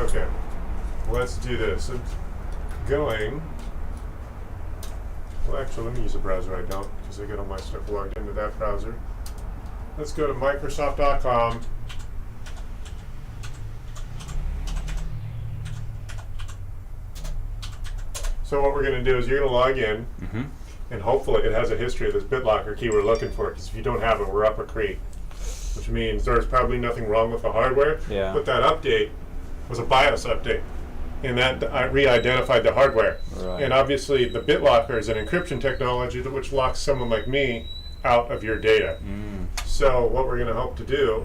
Okay, let's do this. It's going. Well, actually, let me use a browser. I don't, because I get all my stuff logged into that browser. Let's go to Microsoft.com. So what we're going to do is you're going to log in, and hopefully it has a history of this BitLocker key we're looking for, because if you don't have it, we're up a creek. Which means there's probably nothing wrong with the hardware, but that update was a BIOS update, and that re-identified the hardware. Right. And obviously the BitLocker is an encryption technology which locks someone like me out of your data. So what we're going to hope to do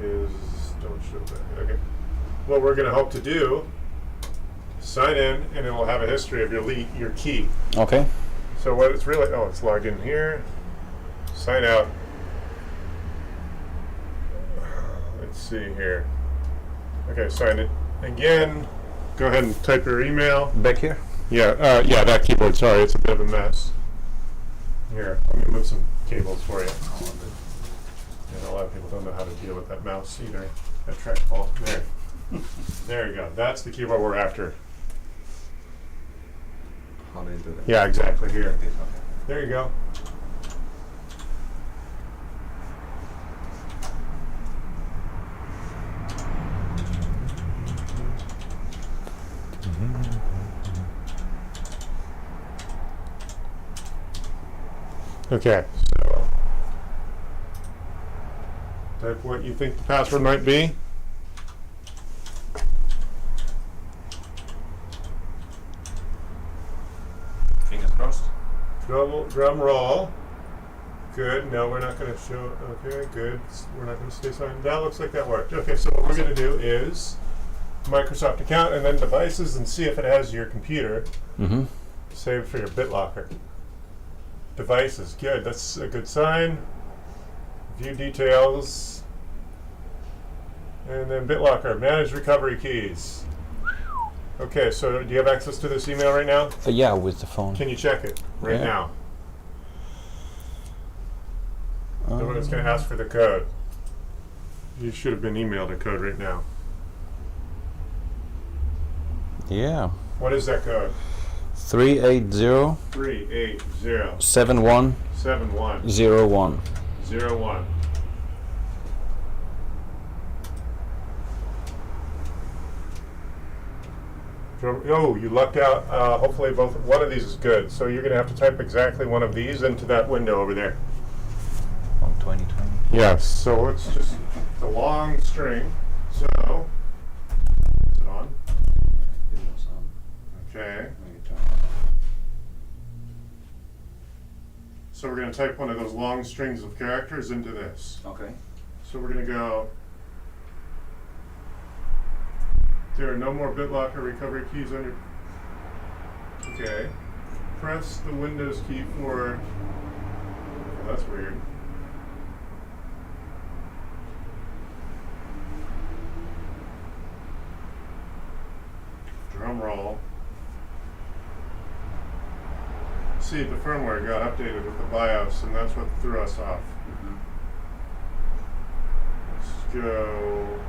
is, don't show that, okay. What we're going to hope to do, sign in, and it will have a history of your key. Okay. So what it's really, it's logged in here, sign out. Let's see here. Okay, sign it again. Go ahead and type your email. Back here? Yeah, yeah, that keyboard, sorry, it's a bit of a mess. Here, let me move some cables for you. And a lot of people don't know how to deal with that mouse either. That trackball, there. There you go, that's the keyboard we're after. How do you do that? Yeah, exactly, here. Okay. There you go. Okay, so type what you think the password might be. Fingers crossed. Drum roll. Good. No, we're not going to show. Okay, good. We're not going to stay silent. That looks like that worked. Okay, so what we're going to do is Microsoft account and then devices and see if it has your computer. Save for your BitLocker. Devices, good. That's a good sign. View details. And then BitLocker, manage recovery keys. Okay, so do you have access to this email right now? Yeah, with the phone. Can you check it right now? The one that's going to ask for the code. You should have been emailed a code right now. Yeah. What is that code? 380 380 71 71 01. 01. Oh, you lucked out. Hopefully one of these is good. So you're going to have to type exactly one of these into that window over there. From 2020. Yes, so it's just a long string. So, is it on? Okay. So we're going to type one of those long strings of characters into this. Okay. So we're going to go, there are no more BitLocker recovery keys on your, okay. Press the Windows key for, oh, that's weird. Drum roll. See, the firmware got updated with the BIOS, and that's what threw us off. Let's go.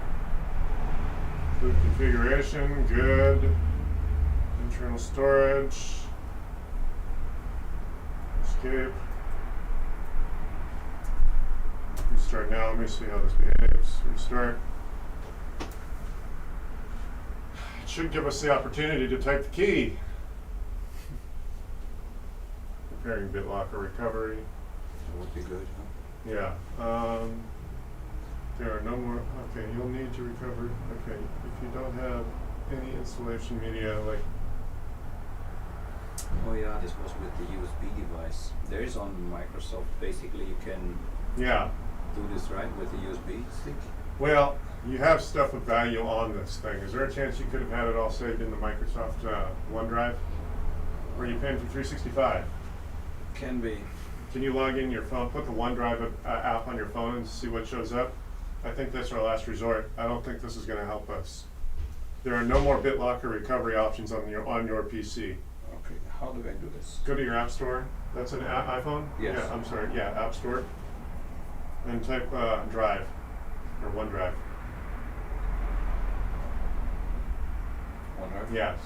Boot configuration, good. Internal storage. Escape. Restart now. Let me see how this behaves. Restart. It should give us the opportunity to type the key. Preparing BitLocker recovery. That would be good, huh? Yeah. There are no more. Okay, you'll need to recover. Okay, if you don't have any installation media, like. Oh yeah, this was with the USB device. There is on Microsoft, basically you can do this right with the USB stick. Well, you have stuff of value on this thing. Is there a chance you could have had it all saved in the Microsoft OneDrive? Or are you paying for 365? Can be. Can you log in your phone, put the OneDrive app on your phone and see what shows up? I think that's our last resort. I don't think this is going to help us. There are no more BitLocker recovery options on your PC. Okay, how do I do this? Go to your App Store. That's an iPhone? Yes. Yeah, I'm sorry. Yeah, App Store. And type Drive, or OneDrive. drive? Yes.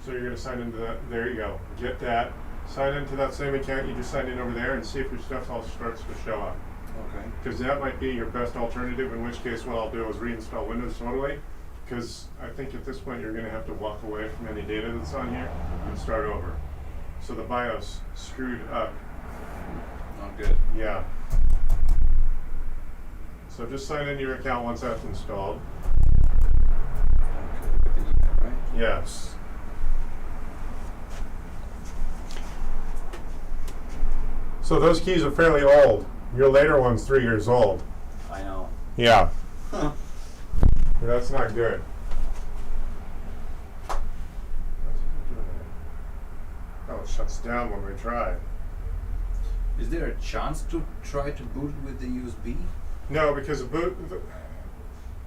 So you're going to sign into that. There you go. Get that. Sign into that same account you just signed in over there and see if your stuff all starts to show up. Okay. Because that might be your best alternative, in which case what I'll do is reinstall Windows totally. Because I think at this point you're going to have to walk away from any data that's on here and start over. So the BIOS screwed up. Not good. Yeah. So just sign into your account once that's installed. Okay, with the email, right? Yes. So those keys are fairly old. Your later one's 3 years old. I know. Yeah. Huh. That's not good. Oh, it shuts down when we try. Is there a chance to try to boot it with the USB? No, because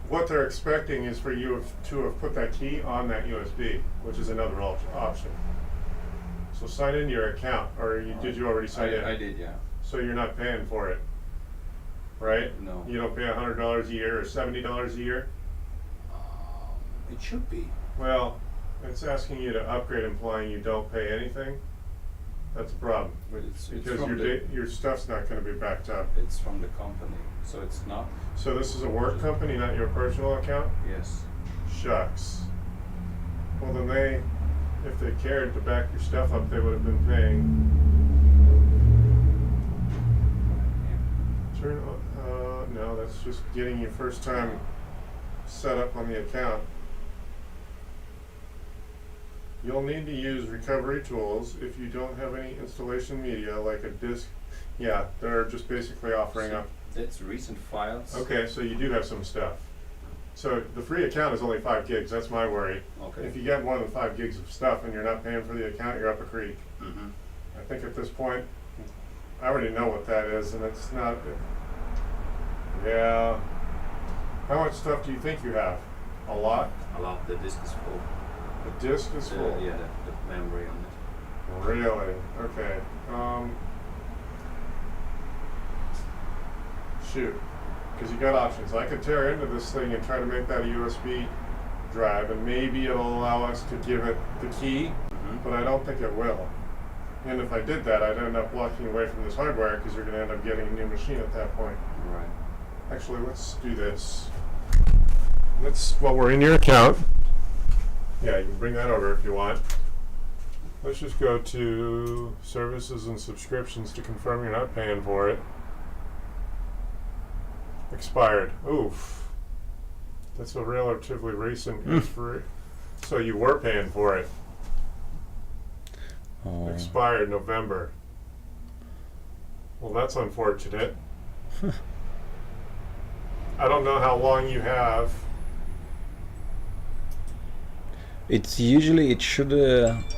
what they're expecting is for you to have put that key on that USB, which is another option. So sign into your account, or did you already sign in? I did, yeah. So you're not paying for it, right? No. You don't pay $100 a year or $70 a year? It should be. Well, it's asking you to upgrade, implying you don't pay anything. That's a problem, It's because from your stuff's not going to be backed up. It's from the company, so it's not. So this is a work company, not your personal account? Yes. Shucks. Well, then if they cared to back your stuff up, they would have been paying. Turn on, no, that's just getting you first time set up on the account. You'll need to use recovery tools if you don't have any installation media like a disk. Yeah, they're just basically offering up. That's recent files. Okay, so you do have some stuff. So the free account is only 5 gigs. That's my worry. Okay. If you get more than 5 gigs of stuff and you're not paying for the account, you're up a creek. Mm-hmm. I think at this point, I already know what that is, and it's not. Yeah. How much stuff do you think you have? A lot? A lot. The disk is full. The disk is full. Yeah, the memory on it. Really? Okay. Shoot. Because you got options. I could tear into this thing and try to make that a USB drive, and maybe it'll allow us to give it the key, but I don't think it will. And if I did that, I'd end up walking away from this hardware because you're going to end up getting a new machine at that point. Right. Actually, let's do this. While we're in your account, yeah, you can bring that over if you want. Let's just go to services and subscriptions to confirm you're not paying for it. Expired. Oof. That's a relatively recent expiry. So you were paying for it. Oh. Expired November. Well, that's unfortunate. I don't know how long you have. It's usually, it should,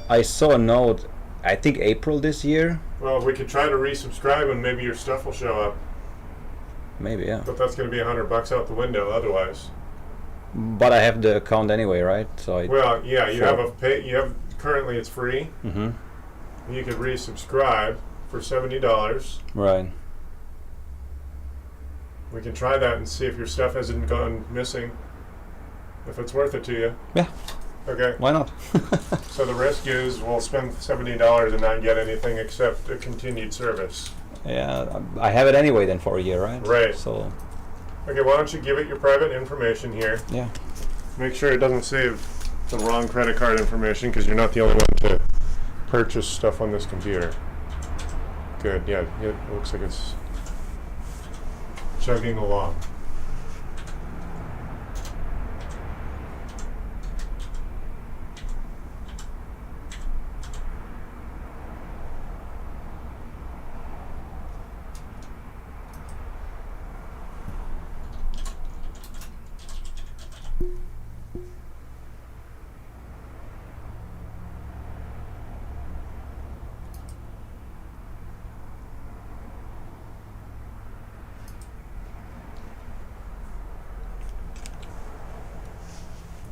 I saw a note, I think April this year. Well, we could try to resubscribe and maybe your stuff will show up. Maybe, yeah. But that's going to be $100 out the window otherwise. But I have the account anyway, right? So Well, yeah, you Sure. have a pay. You have currently it's free. Mm-hmm. You could resubscribe for $70. Right. We can try that and see if your stuff hasn't gone missing. If it's worth it to you. Yeah. Okay. Why not? So the risk is we'll spend $70 and not get anything except a continued service. Yeah, I have it anyway then for a year, right? Right. So, Okay, why don't you give it your private information here. yeah. Make sure it doesn't save the wrong credit card information because you're not the only one to purchase stuff on this computer. Good, yeah, it looks like it's chugging along.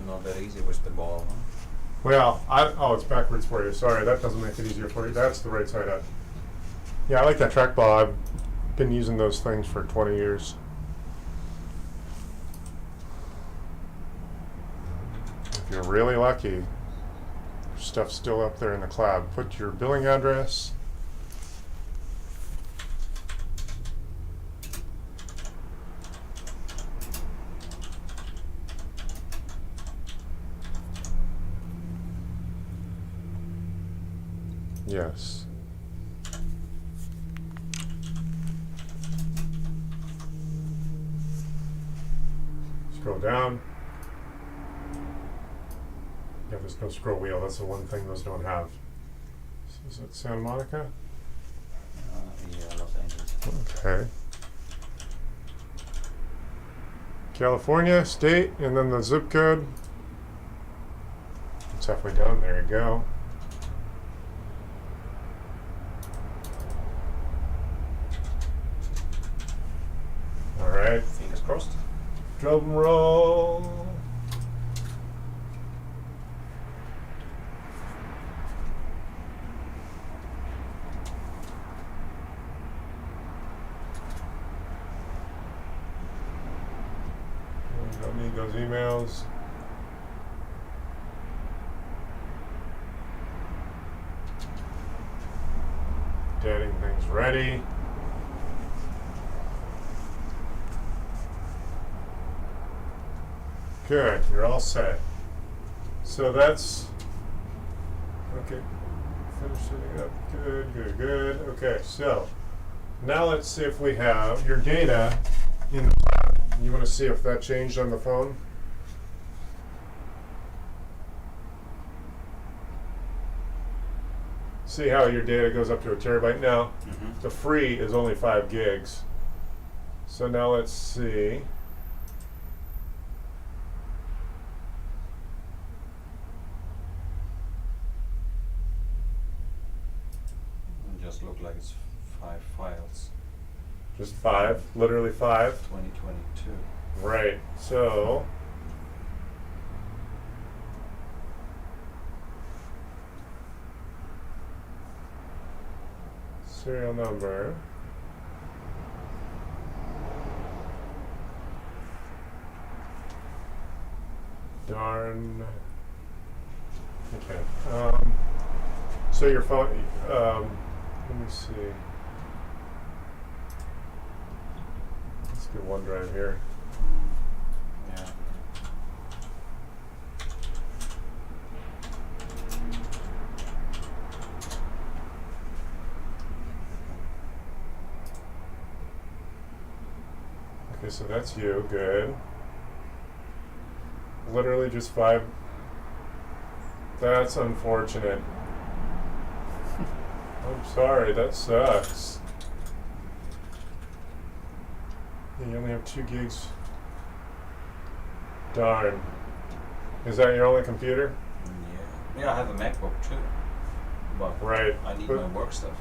Not that easy with the ball, huh? Well, oh, it's backwards for you. Sorry, that doesn't make it easier for you. That's the right side up. Yeah, I like that trackball. I've been using those things for 20 years. you're really lucky. Your stuff's still up there in the cloud. Put your billing address. Yes. Scroll down. Yeah, there's no scroll wheel. That's the one thing those don't have. So is that Santa Monica? Yeah, Los Angeles. Okay. California, state, and then the zip code. It's halfway down. There you go. All right. Fingers crossed. Drum roll. Don't need those emails. Getting things ready. Good, you're all set. So that's okay. Finish setting up. Good, good, good. Okay, so now let's see if we have your data in the cloud. You want to see if that changed on the phone? See how your data goes up to a terabyte. Now, the free is only 5 gigs. So now let's see. Just look like it's 5 files. Just 5, literally 5. 2022. Right. So serial number. Darn. Okay. So your phone. Let me see. Let's get OneDrive here. Yeah. Okay, so that's you. Good. Literally just 5. That's unfortunate. I'm sorry, that sucks. Yeah, you only have 2 gigs. Darn. Is that your only computer? Yeah. Yeah, I have a MacBook too. But Right. I need But- my work stuff.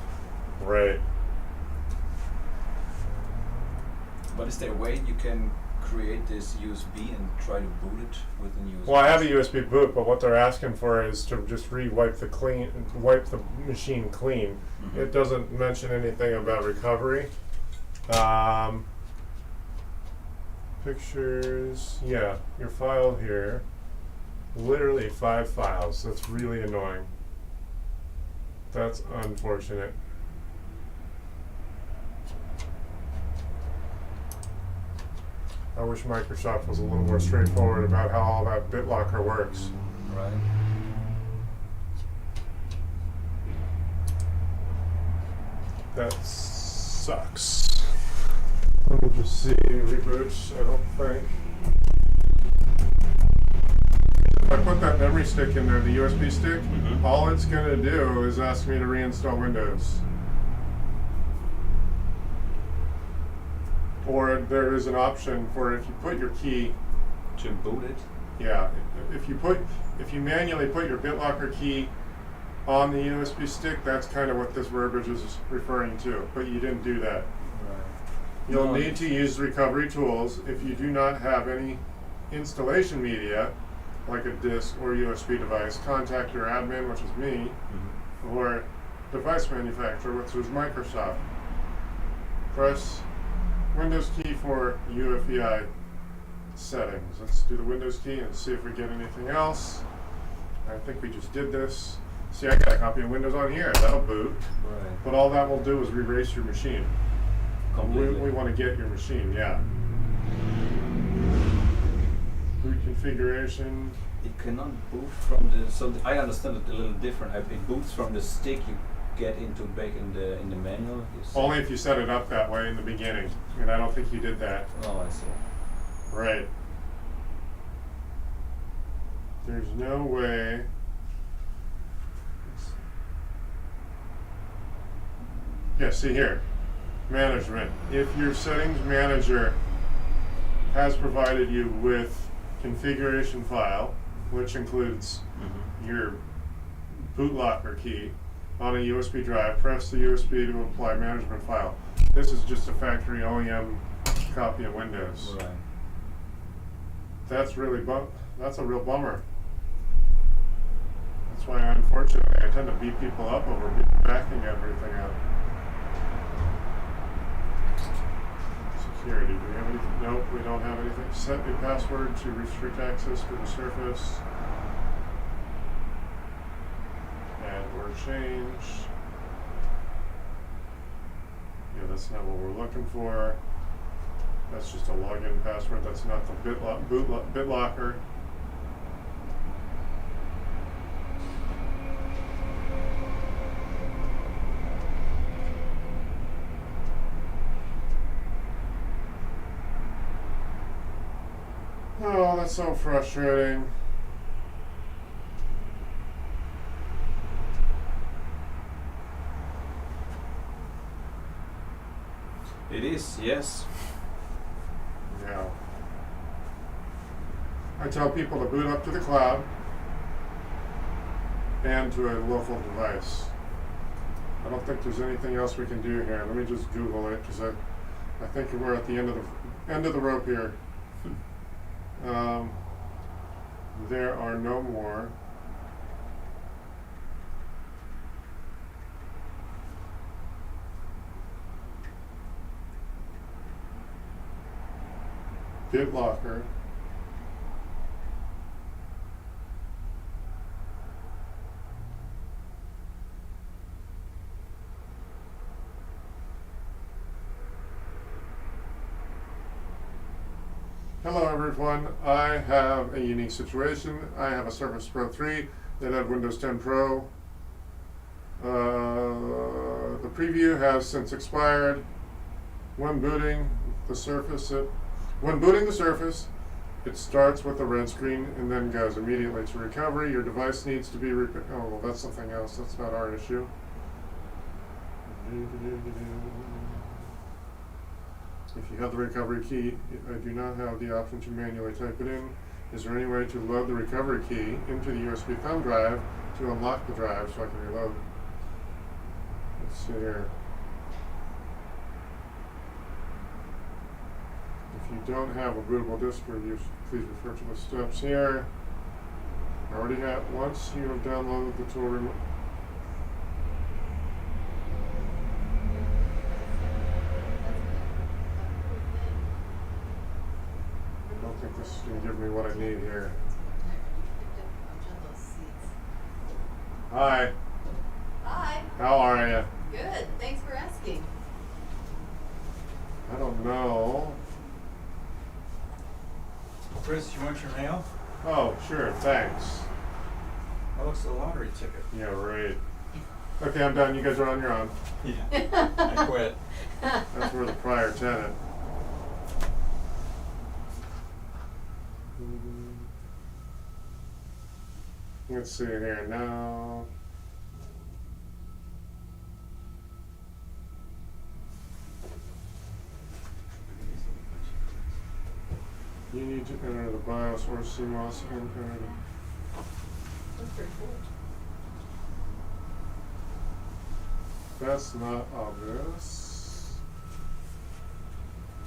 Right. But is there a way you can create this USB and try to boot it with the USB? Well, I have a USB boot, but what they're asking for is to just wipe the machine clean. Mhm. It doesn't mention anything about recovery. Pictures, yeah, your file here. Literally 5 files. That's really annoying. That's unfortunate. I wish Microsoft was a little more straightforward about how all that BitLocker works. Right. That sucks. Let me just see. Reboots, I don't think. If I put that memory stick in there, the USB stick, all it's going to do is ask me to reinstall Windows. Or there is an option for if you put your key, To boot it? yeah, if you manually put your BitLocker key on the USB stick, that's kind of what this verbiage is referring to, but you didn't do that. You'll need to use recovery tools if you do not have any installation media, like a disk or USB device. Contact your admin, which is me, or device manufacturer, which is. Press Windows key for UEFI settings. Let's do the Windows key and see if we get anything else. I think we just did this. See, I got a copy of Windows on here. That'll boot. Right. But all that will do is erase your machine. Completely. We want to get your machine, yeah. Boot configuration. It cannot boot from the. So I understand it a little different. It boots from the stick you get into back in the manual. You see. Only if you set it up that way in the beginning. And I don't think you did that. Oh, I see. Right. There's no way. Yeah, see here. Management. If your settings manager has provided you with configuration file, which includes your bootlocker key on a USB drive, press the USB to apply management file. This is just a factory OEM copy of Windows. Right. That's really that's a real bummer. That's why, unfortunately, I tend to beat people up over backing everything up. Security. Do we have anything? Nope, we don't have anything. Set a password to restrict access to the Surface. Add or change. Yeah, that's not what we're looking for. That's just a login password. That's not the BitLocker. Oh, that's so frustrating. It is, yes. Yeah. I tell people to boot up to the cloud and to a local device. I don't think there's anything else we can do here. Let me just Google it because I think we're at the end of the rope here. There are no more. BitLocker. Hello everyone, I have a unique situation. I have a Surface Pro 3 that had Windows 10 Pro. The preview has since expired. When booting the Surface, it starts with a red screen and then goes immediately to recovery. Your device needs to be oh, well, that's something else. That's not our issue. If you have the recovery key, I do not have the option to manually type it in. Is there any way to load the recovery key into the USB thumb drive to unlock the drive so I can reload? Let's see here. If you don't have a bootable disk for use, please refer to the steps here. I already have, once you have downloaded the tool remote. I don't think this is going to give me what I need here. Hi. Hi. How are you? Good. Thanks for asking. I don't know. Chris, you want your mail? Oh, sure, thanks. That looks like a lottery ticket. Yeah, right. Okay, I'm done. You guys are on your own. Yeah, I quit. That's for the prior tenant. Let's see here now. You need to enter the BIOS or CMOS and enter That's pretty cool. That's not obvious.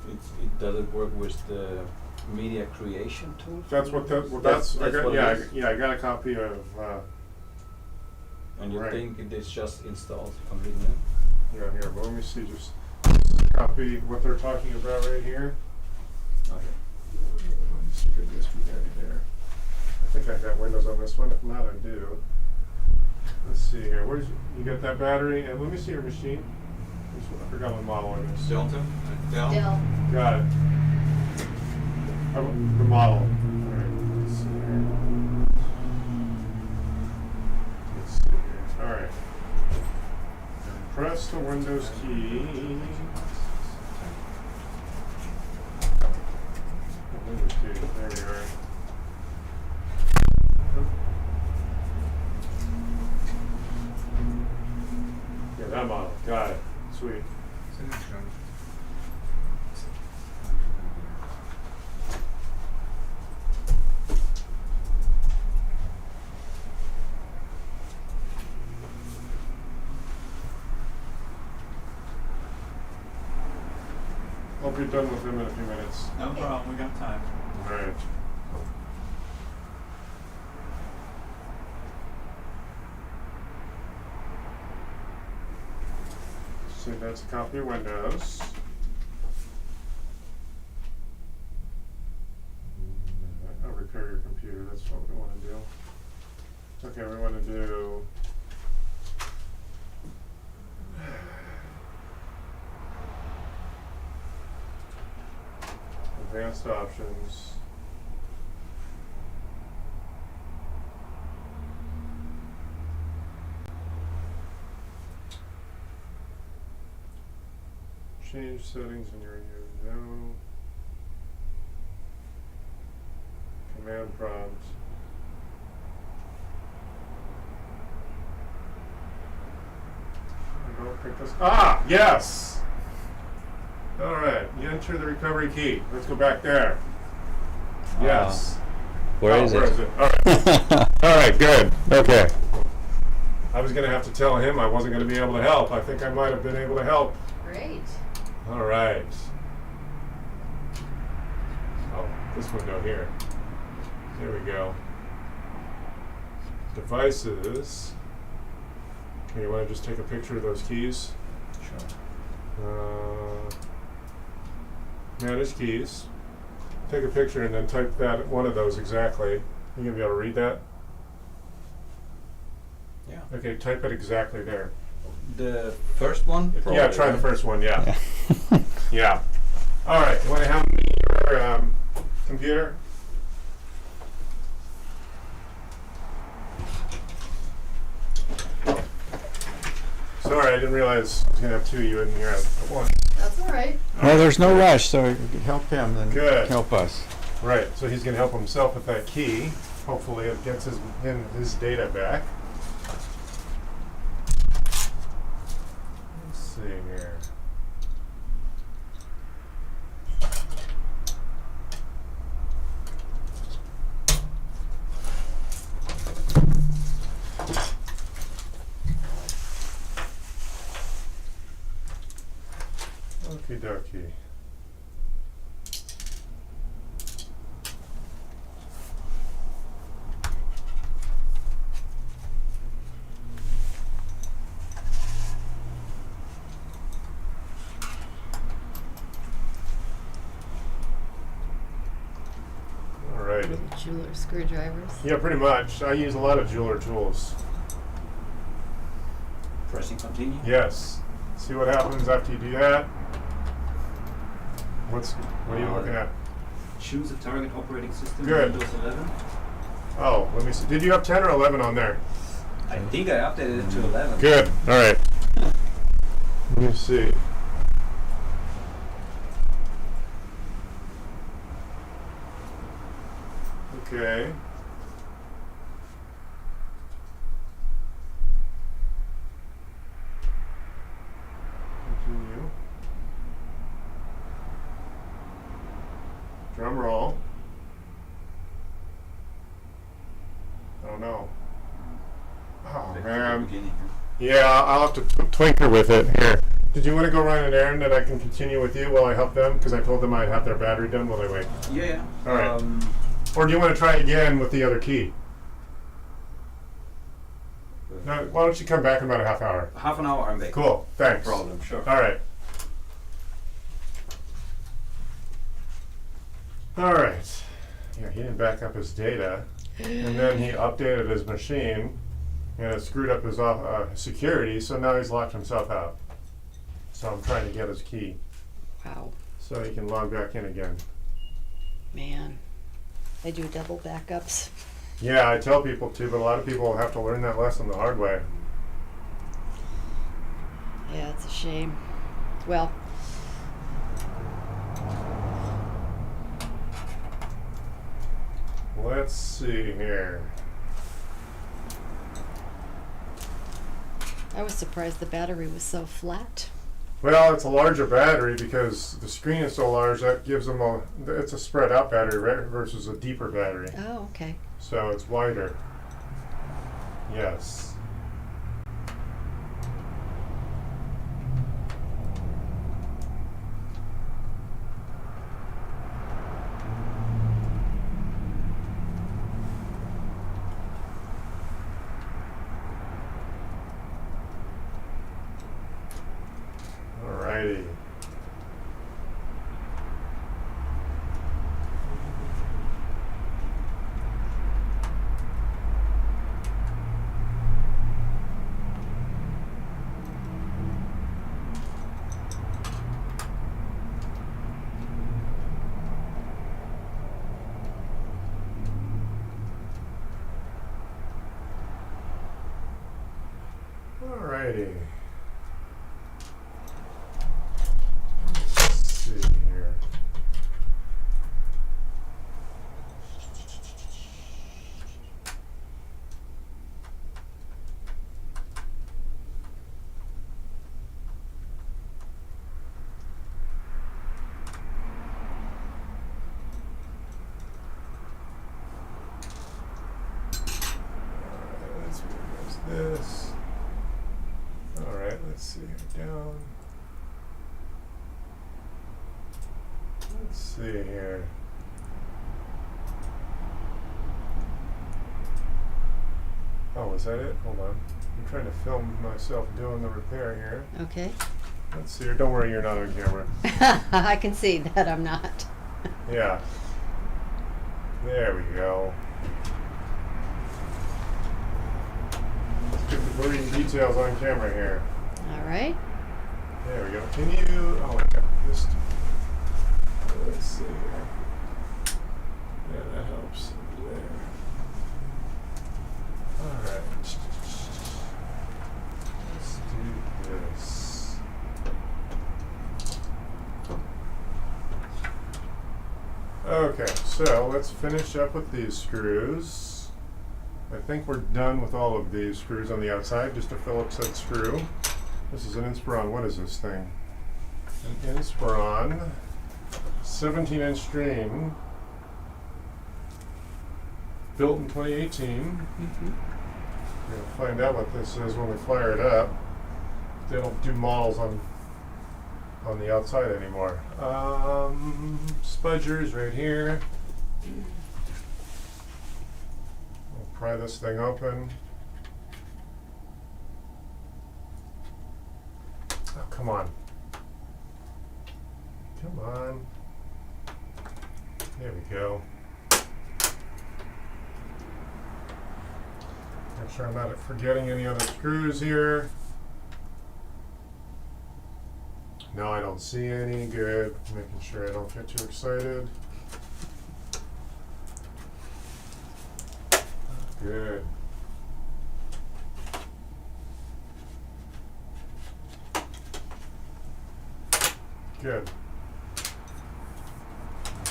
It doesn't work with the media creation tool. That's what that. Well, That's I got. what it Yeah, is. I got a copy of. And you Right. think it is just installed completely? Yeah, here. But let me see. Just copy what they're talking about right here. Okay. this one. If not, I do. Let's see here. Where's you got that battery? And let me see your machine. I forgot what model it is. Delta? Dell? Dell. Got it. Oh, the model. All right. Let's see here. Let's see here. All right. Press the Windows key. Windows key. There we are. Yeah, that model. Got it. Sweet. I'll be done with him in a few minutes. No problem, we got time. All right. So that's a copy of Windows. I'll repair your computer. That's what we want to do. Okay, we want to do. Advanced options. Change settings in your no. Command prompt. Don't pick this. Ah, yes. All right, you enter the recovery key. Let's go back there. Yes. Where is Where it? is it? All right. All right, good. Okay. I was going to have to tell him I wasn't going to be able to help. I think I might have been able to help. Great. All right. Oh, this window here. There we go. Devices. Okay, you want to just take a picture of those keys? Sure. Manage keys. Take a picture and then type that one of those exactly. You gonna be able to read that? Yeah. Okay, type it exactly there. The first one? Yeah, Probably, try the right? first one. Yeah. Yeah. All right. You want to hand me your computer? Sorry, I didn't realize I was gonna have two of you in here at once. That's all right. Well, there's no rush, so you could help him and Good. help us. Right. So he's gonna help himself with that key. Hopefully, it gets his data back. Let's see here. Okie dokie. Alrighty. Little jeweler screwdrivers. Yeah, pretty much. I use a lot of jeweler tools. Pressing continue. Yes. See what happens after you do that? What are you looking at? Choose a target operating system. Good. Windows 11. Oh, let me see. Did you have 10 or 11 on there? I think I updated it to 11. Good. All right. Let me see. Okay. Continue. Drum roll. Oh no. Oh Back to the man. beginning. Yeah, I'll have to twinker with it. Here. Did you want to go run an errand that I can continue with you while I help them? Because I told them I'd have their battery done while they wait. Yeah. All right. Or do you want to try again with the other key? No, why don't you come back in about a half hour? Half an hour, I'm back. Cool, thanks. No problem, sure. All right. All right. Yeah, he didn't back up his data. and then he updated his machine, and it screwed up his security, so now he's locked himself out. So I'm trying to get his key Wow, so he can log back in again. man. They do double backups. Yeah, I tell people to, but a lot of people have to learn that lesson the hard way. Yeah, it's a shame. Well, Let's see here. I was surprised the battery was so flat. Well, it's a larger battery because the screen is so large that gives them it's a spread out battery, right, versus a deeper battery. Oh, okay. So it's wider. Yes. Alrighty. Alrighty. Let's see here. Alright, let's minimize this. Alright, let's see here. Down. Let's see here. Oh, is that it? Hold on. I'm trying to film myself doing the repair here. Okay. Let's see here. Don't worry, you're not on camera. I can see that I'm not. Yeah. There we go. Let's get the blurry details on camera here. All right. There we go. Can you? Oh, I got this. Let's see here. Yeah, that helps. There. All right. Let's do this. Okay, so let's finish up with these screws. I think we're done with all of these screws on the outside, just a Phillips head screw. This is an Inspiron. What is this thing? An Inspiron 17-inch screen, built in 2018. We're gonna find out what this is when we fire it up. They don't do models on the outside anymore. Spudgers right here. We'll pry this thing open. Oh, come on. Come on. There we go. Make sure I'm not forgetting any other screws here. No, I don't see any. Good. Making sure I don't get too excited. Good. Good.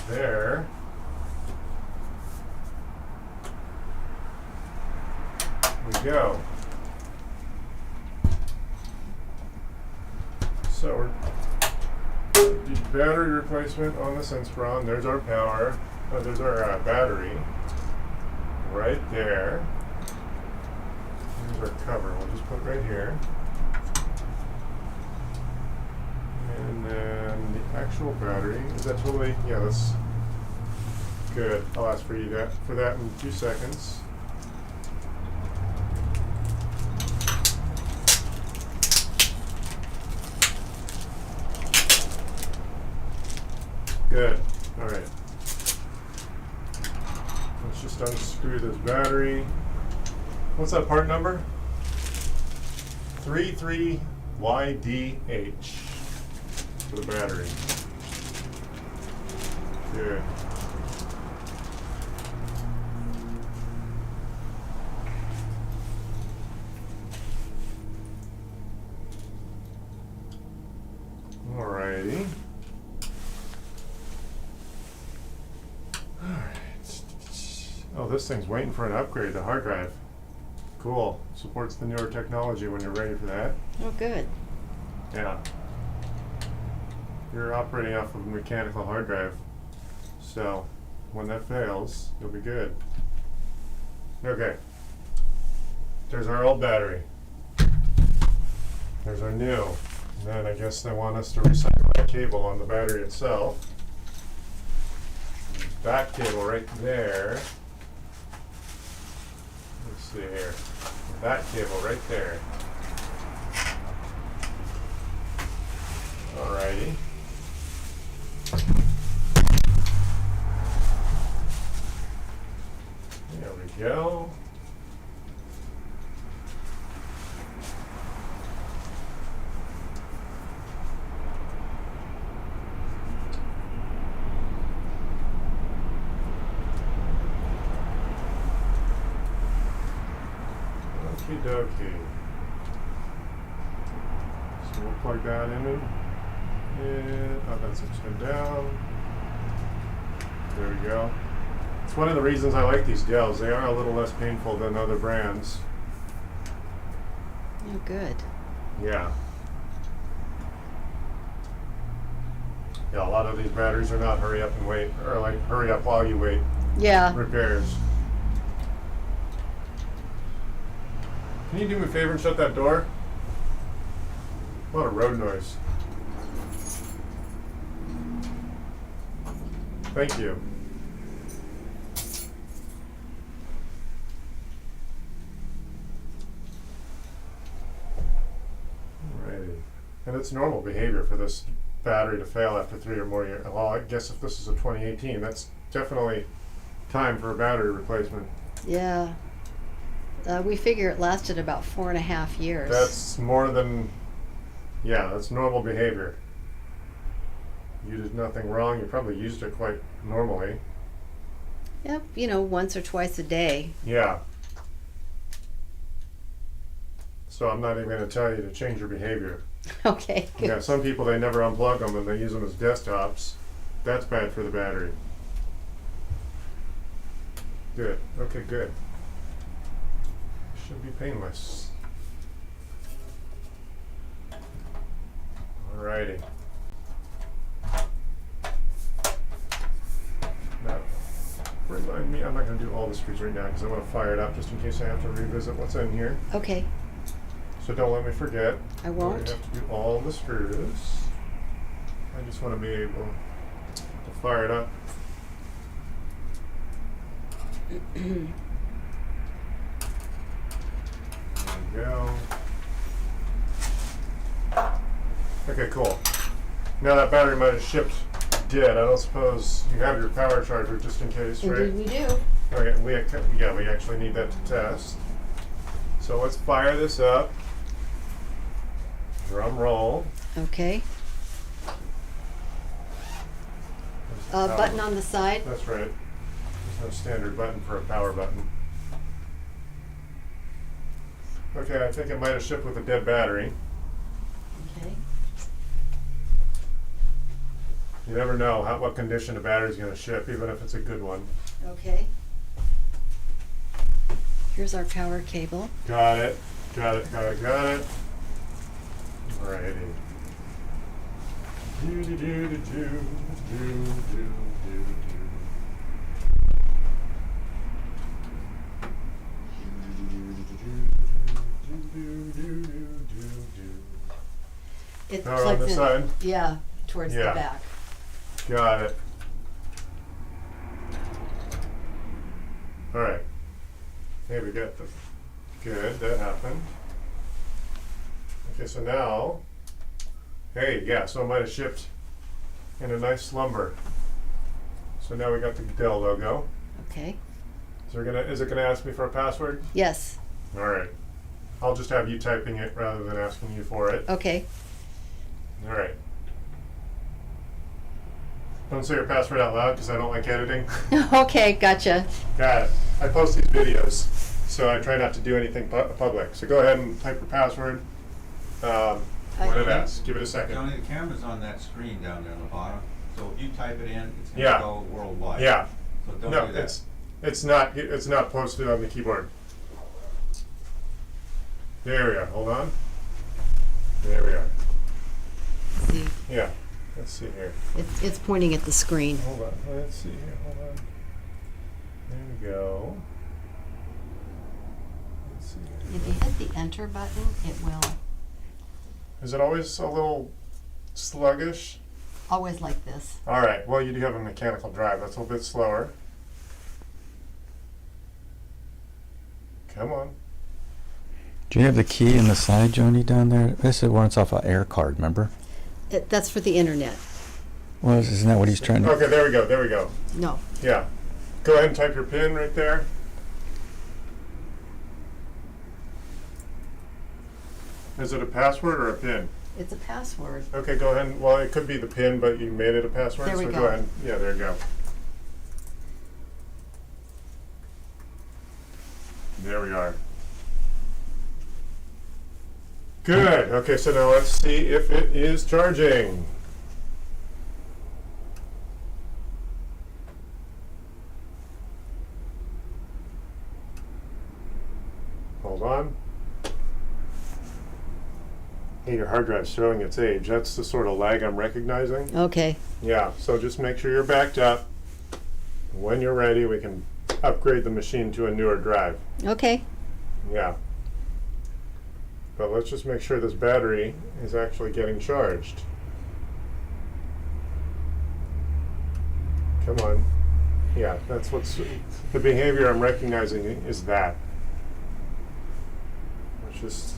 There. We go. So we're the battery replacement on the Inspiron. There's our power. There's our battery. Right there. Here's our cover. We'll just put right here. And then the actual battery. Is that totally? Yeah, that's good. I'll ask for you for that in 2 seconds. Good. All right. Let's Let's just unscrew this battery. What's that part number? 33YDH for the battery. Good. Alrighty. Alright. Oh, this thing's waiting for an upgrade, the hard drive. Cool. Supports the newer technology when you're ready for that. Oh, good. Yeah. You're operating off of a mechanical hard drive. So, when that fails, you'll be good. Okay. There's our old battery. There's our new. And then I guess they want us to recycle that cable on the battery itself. That cable right there. Let's see here. That cable right there. Alrighty. There we go. Okie dokie. So we'll plug that in. Oh, that's upside down. There we go. It's one of the reasons I like these Dells. They are a little less painful than other brands. Oh, good. Yeah. Yeah, a lot of these batteries are not hurry up and wait, or like hurry up while you wait Yeah. repairs. Can you do me a favor and shut that door? A lot of road noise. Thank you. Alrighty. And it's normal behavior for this battery to fail after 3 or more years. Well, I guess if this is a 2018, that's definitely time for a battery replacement. Yeah. We figure it lasted about 4.5 years. That's more than, yeah, that's normal behavior. You did nothing wrong. You probably used it quite normally. Yep, once or twice a day. Yeah. So I'm not even going to tell you to change your behavior. Okay, good. Yeah, some people, they never unplug them and they use them as desktops. That's bad for the battery. Good. Okay, good. Should be painless. Alrighty. Now, remind me, I'm not going to do all the screws right now because I want to fire it up just in case I have to revisit what's in here. Okay, So don't let me forget. I won't. We have to do all the screws. I just want to be able to fire it up. There we go. Okay, cool. Now that battery might have shipped dead. I don't suppose you have your power charger just in case, right? Indeed we do. Okay, we actually need that to test. So let's fire this up. Drum roll. Okay. Button on the side. That's right. There's no standard button for a power button. Okay, I think it might have shipped with a dead battery. Okay. You never know what condition a battery's going to ship, even if it's a good one. Okay. Here's our power cable. Got it. Got it. Alrighty. It Power on plugs this in. side? Yeah, towards Yeah. the back. Got it. Alright. Hey, we got the... Good, that happened. Okay, so now... Hey, yeah, so it might have shipped in a nice slumber. So now we got the Dell logo. Okay. Is it gonna ask me for a password? Yes. All right. I'll just have you typing it rather than asking you for it. Okay. All right. Don't say your password out loud because I don't like editing. Okay, gotcha. Got it. I post these videos, so I try not to do anything public. So go ahead and type your password. What it asks. Give it a second. Johnny, the camera's on that screen down there on the bottom. So if you type it in, it's gonna Yeah. go worldwide. Yeah. So don't No, do that. it's not posted on the keyboard. There we are. Hold on. There we are. See, Yeah. Let's see here. it's pointing at the screen. Hold on. Let's see here. Hold on. There we go. Let's see here. If you hit the enter button, it will Is it always a little sluggish? always like this. All right. Well, you do have a mechanical drive. That's a little bit slower. Come on. Do you have the key in the side, Joni, down there? This is warrants off an air card, remember? That's for the internet. Well, isn't that what he's trying to... Okay. There we go. There we go. No. Yeah. Go ahead and type your PIN right there. Is it a password or a PIN? It's a password. Okay, go ahead. Well, it could be the PIN, but you made it a password. There we so go. ahead. Yeah, there you go. There we are. Good. Okay, so now let's see if it is charging. Hold on. Hey, your hard drive's showing its age. That's the sort of lag I'm recognizing. Okay. Yeah, so just make sure you're backed up. When you're ready, we can upgrade the machine to a newer drive. Okay. Yeah. But let's just make sure this battery is actually getting charged. Come on. Yeah, that's what's the behavior I'm recognizing is that. It's just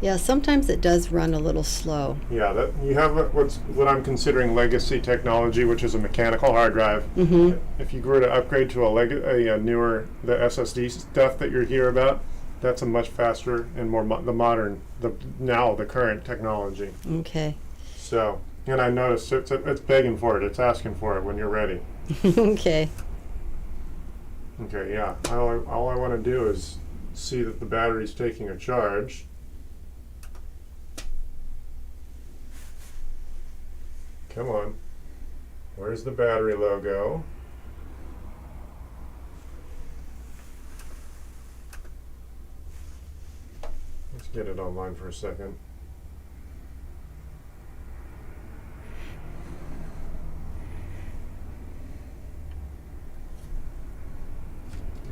Yeah, sometimes it does run a little slow. yeah, that you have what I'm considering legacy technology, which is a mechanical hard drive. Mm-hmm. If you were to upgrade to a newer the SSD stuff that you hear about, that's a much faster and more the current technology. Okay. So, and I noticed it's begging for it. It's asking for it when you're ready. Okay. Okay, yeah. All I want to do is see that the battery's taking a charge. Come on. Where's the battery logo? Let's get it online for a second.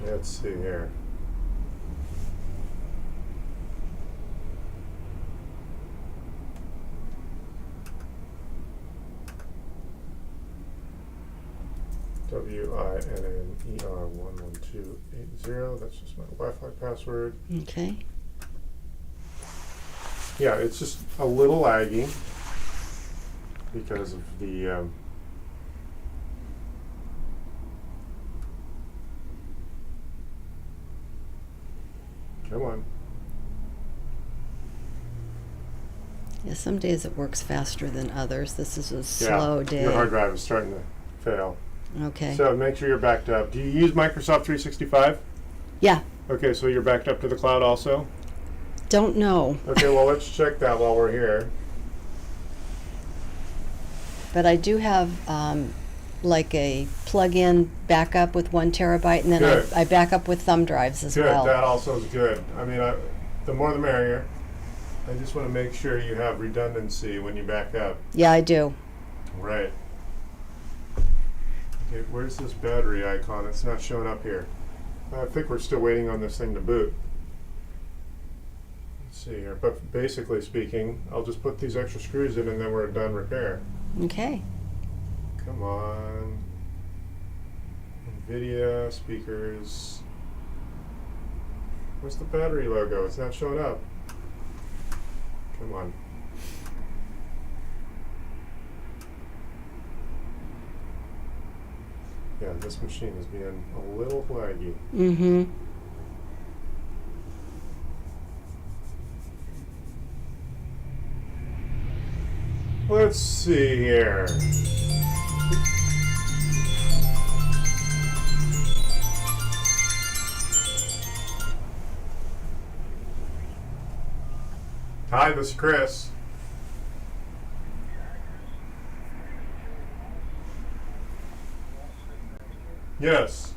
Let's see here. WINNER11280. That's just my Wi-Fi password. Okay. Yeah, it's just a little laggy because of the come on. Yeah, some days it works faster than others. This is a slow day. Your hard drive is starting to fail. Okay. So make sure you're backed up. Do you use Microsoft 365? Yeah. Okay, so you're backed up to the cloud also? Don't know. Okay, well let's check that while we're here. But I do have like a plug-in backup with 1 terabyte, and then Good. I back up with thumb drives as Good, well. that also is good. I mean, the more the merrier. I just want to make sure you have redundancy when you back up. Yeah, I do. Right. Okay, where's this battery icon? It's not showing up here. I think we're still waiting on this thing to boot. Let's see here. But basically speaking, I'll just put these extra screws in and then we're done repair. Okay. Come on. NVIDIA, speakers. Where's the battery logo? It's not showing up. Come on. Yeah, God, this machine is being a little laggy. Mm-hmm. Let's see here. Hi, this is Chris. Yes.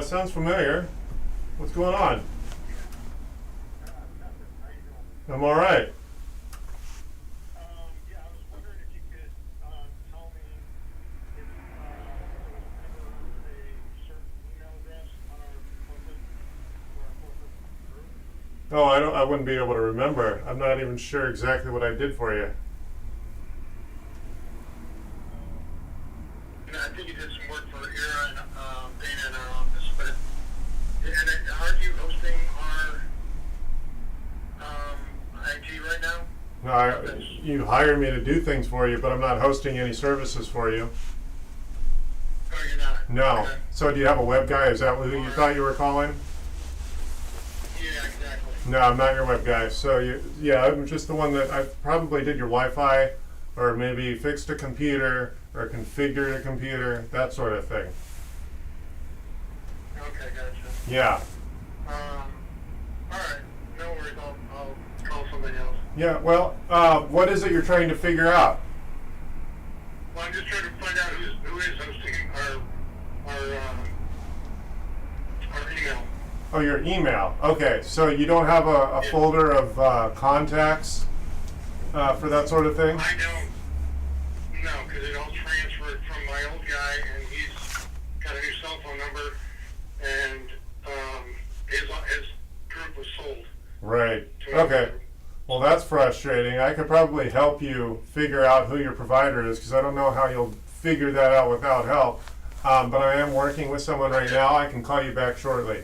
Sounds familiar. What's going on? I'm all right. Yeah, I was wondering if you could tell me if there was ever a certain email address on our corporate group. Oh, I wouldn't be able to remember. I'm not even sure exactly what I did for you. And I think you did some work for Ira and Dana in our office, but aren't you hosting our IT right now? No, you hire me to do things for you, but I'm not hosting any services for you. Oh, you're not? No. Okay. So do you have a web guy? Is that who you thought you were calling? Yeah, exactly. No, I'm not your web guy. So yeah, I'm just the one that I probably did your Wi-Fi, or maybe fixed a computer, or configured a computer, that sort of thing. Okay, gotcha. Yeah. All right. No worries. I'll call somebody else. Yeah. Well, what is it you're trying to figure out? Well, I'm just trying to find out who is hosting our email. Oh, your email. Okay. So you don't have a folder of contacts for that sort of thing? I don't. No, because it all transferred from my old guy, and he's got a new cell phone number, and his group was sold. Right. to another Okay. group. Well, that's frustrating. I could probably help you figure out who your provider is, because I don't know how you'll figure that out without help. But I am working with someone right now. I can call you back shortly.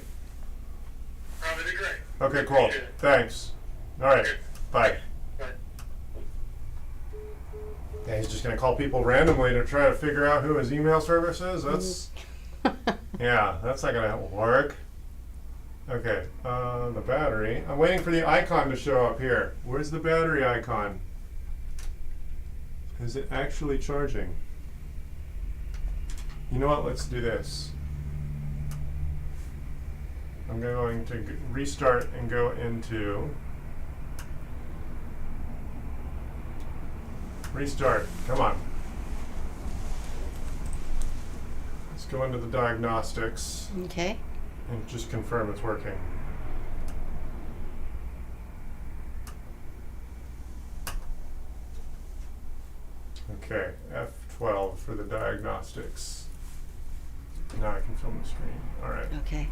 Oh, that'd be great. Okay, cool. Appreciate it. Thanks. All right. Okay. Bye. Bye. Yeah, he's just going to call people randomly to try to figure out who his email service is. That's, yeah, that's not going to work. Okay, the battery. I'm waiting for the icon to show up here. Where's the battery icon? Is it actually charging? You know what? Let's do this. I'm going to restart and go into restart. Come on. Let's go into the diagnostics Okay. and just confirm it's working. Okay, F12 for the diagnostics. Now I can film the screen. All right. Okay.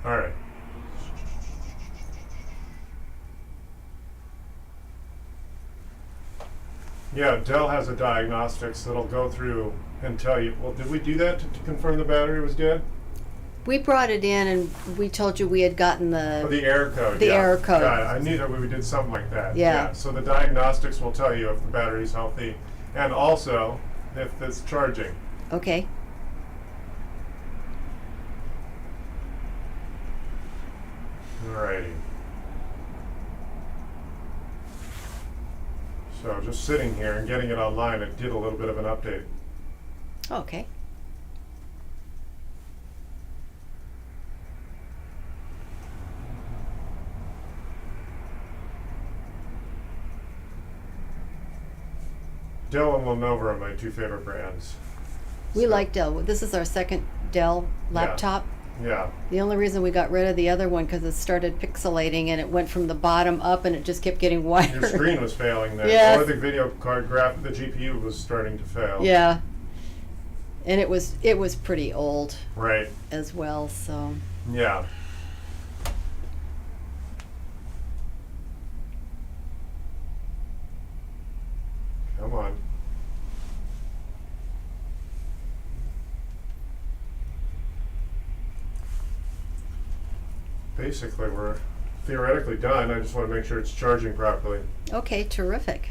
All right. Yeah, Dell has a diagnostics that'll go through and tell you. Well, did we do that to confirm the battery was dead? We brought it in and we told you we had gotten Oh, the, the error code. The yeah. error code. Got it. I knew that we did something like that. Yeah. So the diagnostics will tell you if the battery's healthy, and also if it's charging. okay. Alrighty. So just sitting here and getting it online, it did a little bit of an update. Okay. Dell and Lenovo are my two favorite brands. We So, like Dell. This is our second Dell laptop. Yeah. The only reason we got rid of the other one because it started pixelating and it went from the bottom up and it just kept getting wider. Your screen was failing there. Yes. Or the video card the GPU was starting to fail. Yeah. And it was pretty old Right. as well, so Yeah. Come on. Basically, we're theoretically done. I just want to make sure it's charging properly. Okay, terrific.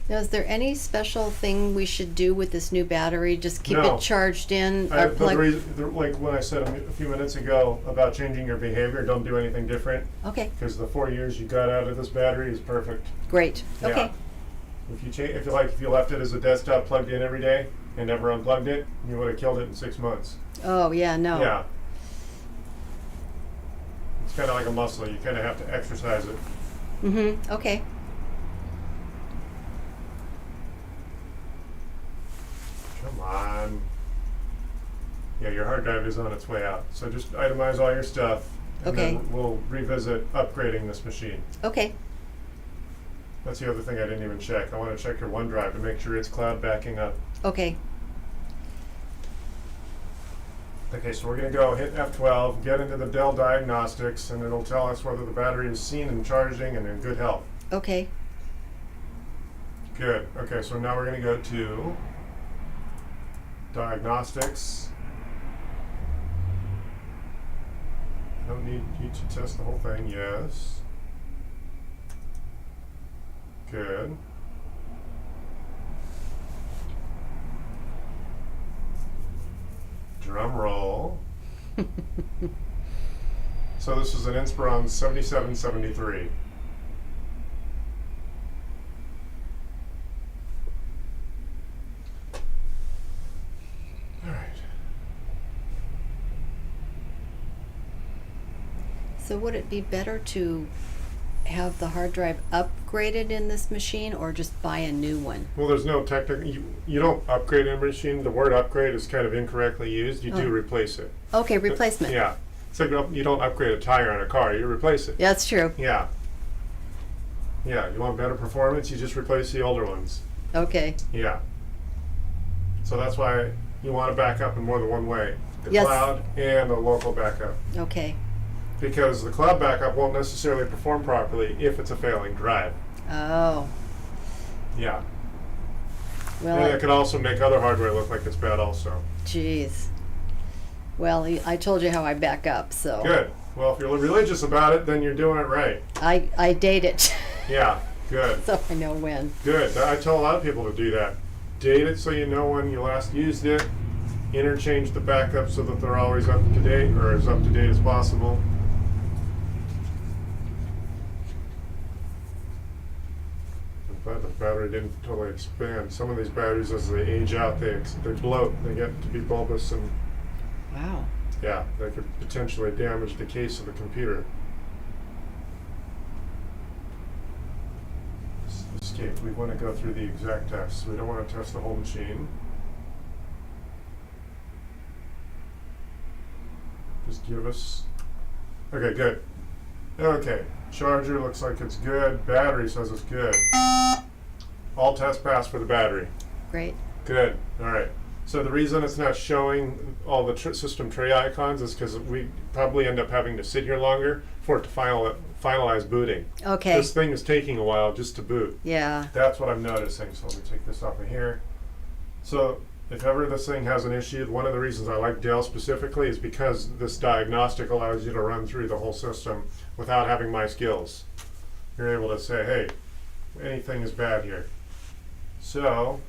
Now, is there any special thing we should do with this new battery? Just keep No. it charged in? I, Or the plug- reason, like when I said a few minutes ago about changing your behavior, don't do anything different, Okay, because the 4 years you got out of this battery is perfect. great. Yeah. Okay, If you left it as a desktop plugged in every day and never unplugged it, you would have killed it in 6 months. oh, yeah, no. Yeah. It's kind of like a muscle. You kind of have to exercise it. Mm-hmm, okay. Come on. Yeah, your hard drive is on its way out. So just itemize all your stuff. And Okay. then we'll revisit upgrading this machine. Okay, That's the other thing I didn't even check. I want to check your OneDrive to make sure it's cloud backing up. okay. Okay, so we're going to go hit F12, get into the Dell diagnostics, and it'll tell us whether the battery is seen and charging and in good health. Okay, Good. Okay, so now we're going to go to diagnostics. Don't need you to test the whole thing. Yes. Good. Drum roll. So this is an Inspiron 7773. All right. so would it be better to have the hard drive upgraded in this machine or just buy a new one? Well, there's no technical. You don't upgrade a machine. The word upgrade is kind of incorrectly used. You do Oh. replace it. Okay, replacement. Yeah. It's like you don't upgrade a tire on a car. You replace it. Yeah, that's true. Yeah. Yeah. You want better performance? You just replace the older ones. Okay, Yeah. So that's why you want to back up in more than one way: the Yes. cloud and the local backup. okay. Because the cloud backup won't necessarily perform properly if it's a failing drive. Oh, Yeah. well, And it could also make other hardware look like it's bad also. geez. Well, I told you how I back up, so. Good. Well, if you're religious about it, then you're doing it right. I date it, Yeah. Good. so I know when. Good. I tell a lot of people to do that. Date it so you know when you last used it. Interchange the backup so that they're always up to date, or as up to date as possible. I'm glad the battery didn't totally expand. Some of these batteries, as they age out, they bloat. They get to be bulbous, and Wow. yeah, they could potentially damage the case of the computer. Escape. We want to go through the exact tests. We don't want to test the whole machine. Just give us. Okay, good. Okay, charger looks like it's good. Battery says it's good. All tests passed for the battery. Great. Good. All right. So the reason it's not showing all the system tray icons is because we probably end up having to sit here longer for it to finalize booting. Okay. This thing is taking a while just to boot. Yeah. That's what I'm noticing. So let me take this off of here. So if ever this thing has an issue, one of the reasons I like Dell specifically is because this diagnostic allows you to run through the whole system without having my skills. You're able to say, hey, anything is bad here. So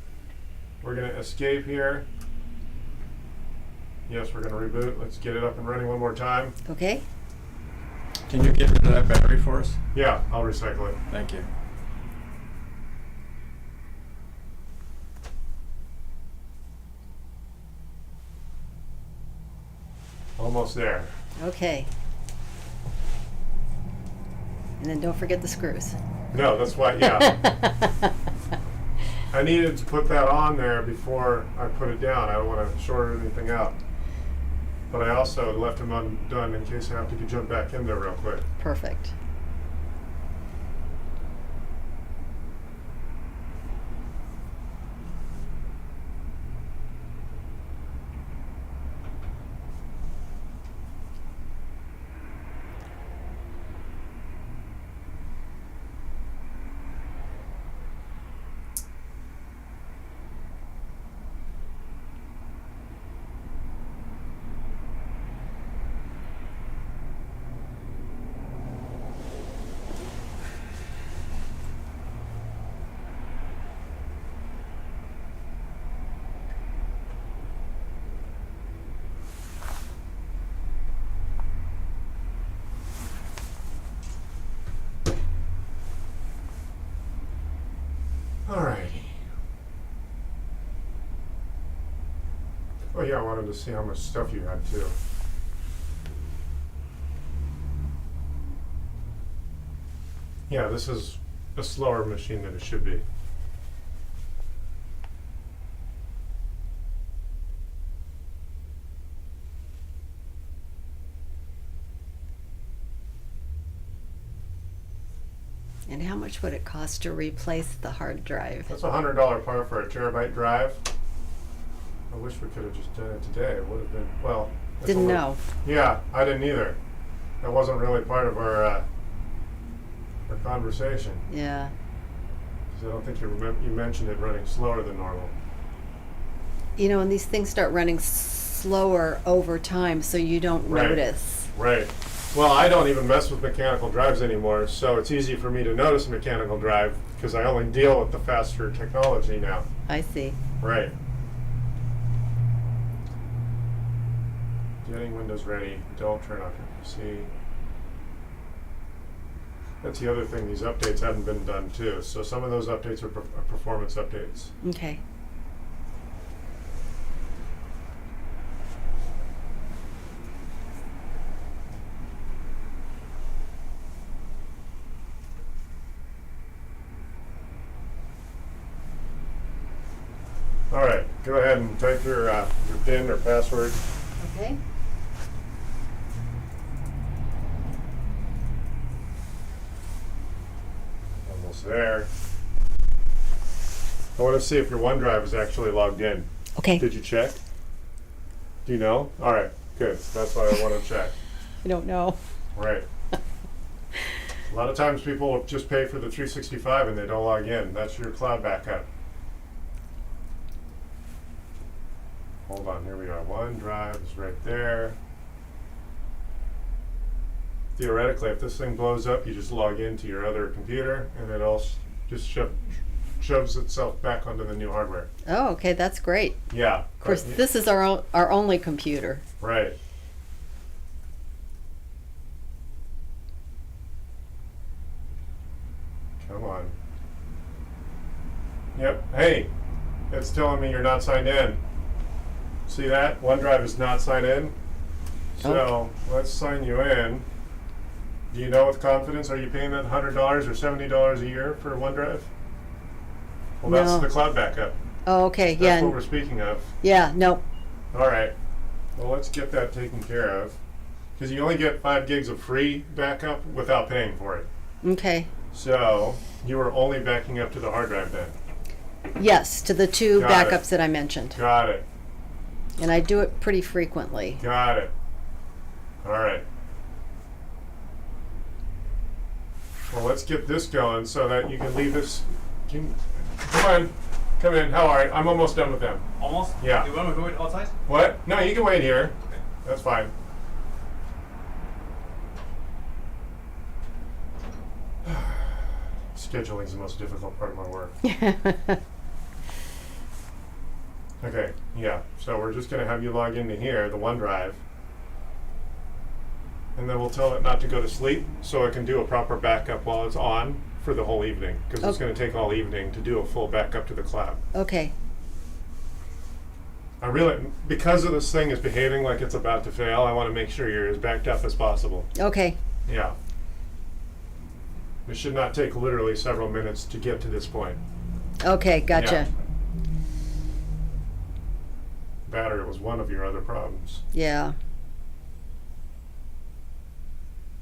we're going to escape here. Yes, we're going to reboot. Let's get it up and running one more time. Okay. Can you get rid of that battery for us? Yeah, I'll recycle it. Thank you. Almost there. Okay. And then don't forget the screws. No, that's why, yeah. I needed to put that on there before I put it down. I don't want to short anything out. But I also left them undone in case I have to jump back in there real quick. Perfect. Alrighty. Oh yeah, I wanted to see how much stuff you had too. Yeah, this is a slower machine than it should be. And how much would it cost to replace the hard drive? That's $100 part for a terabyte drive. I wish we could have just done it today. It would have been, well. it's a Didn't little- know. Yeah, I didn't either. That wasn't really part of our conversation. Yeah. 'Cause I don't think you mentioned it running slower than normal. You know, and these things start running slower over time, so you don't Right. notice. Right. Well, I don't even mess with mechanical drives anymore, so it's easy for me to notice a mechanical drive because I only deal with the faster technology now. I see. Right. Getting Windows ready. Don't turn off your PC. That's the other thing. These updates haven't been done too. So some of those updates are performance updates. Okay. All right. Go ahead and type your PIN or password. Okay. Almost there. I want to see if your OneDrive is actually logged in. Okay. Did you check? Do you know? All right. Good. That's why I want to check. I don't know. Right. A lot of times people just pay for the 365 and they don't log in. That's your cloud backup. Hold on, here we are. OneDrive is right there. Theoretically, if this thing blows up, you just log into your other computer and it all just shoves itself back onto the new hardware. Oh, okay, that's great. Yeah. Of course, this is our only computer. Right. Come on. Yep. Hey, it's telling me you're not signed in. See that? OneDrive is not signed in. So let's sign you in. Do you know with confidence, are you paying that $100 or $70 a year for OneDrive? Well, that's No. the cloud backup. Oh, okay, That's yeah. what we're speaking of. Yeah, no. All right. Well, let's get that taken care of. Because you only get 5 gigs of free backup without paying for it. Okay. So you were only backing up to the hard drive then. Yes, to the two Got it. backups that I mentioned. Got it. And I do it pretty frequently. Got it. All right. Well, let's get this going so that you can leave this. Come on. Come in. How are you? I'm almost done with them. Almost? Yeah. You want me to wait outside? What? No, you can wait here. That's fine. Scheduling is the most difficult part of my work. Okay, yeah. So we're just going to have you log into here, the OneDrive. And then we'll tell it not to go to sleep so it can do a proper backup while it's on for the whole evening. Because it's Okay. going to take all evening to do a full backup to the cloud. Okay. I really, because of this thing is behaving like it's about to fail, I want to make sure you're as backed up as possible. Okay. Yeah. It should not take literally several minutes to get to this point. Okay, gotcha. Battery was one of your other problems. Yeah.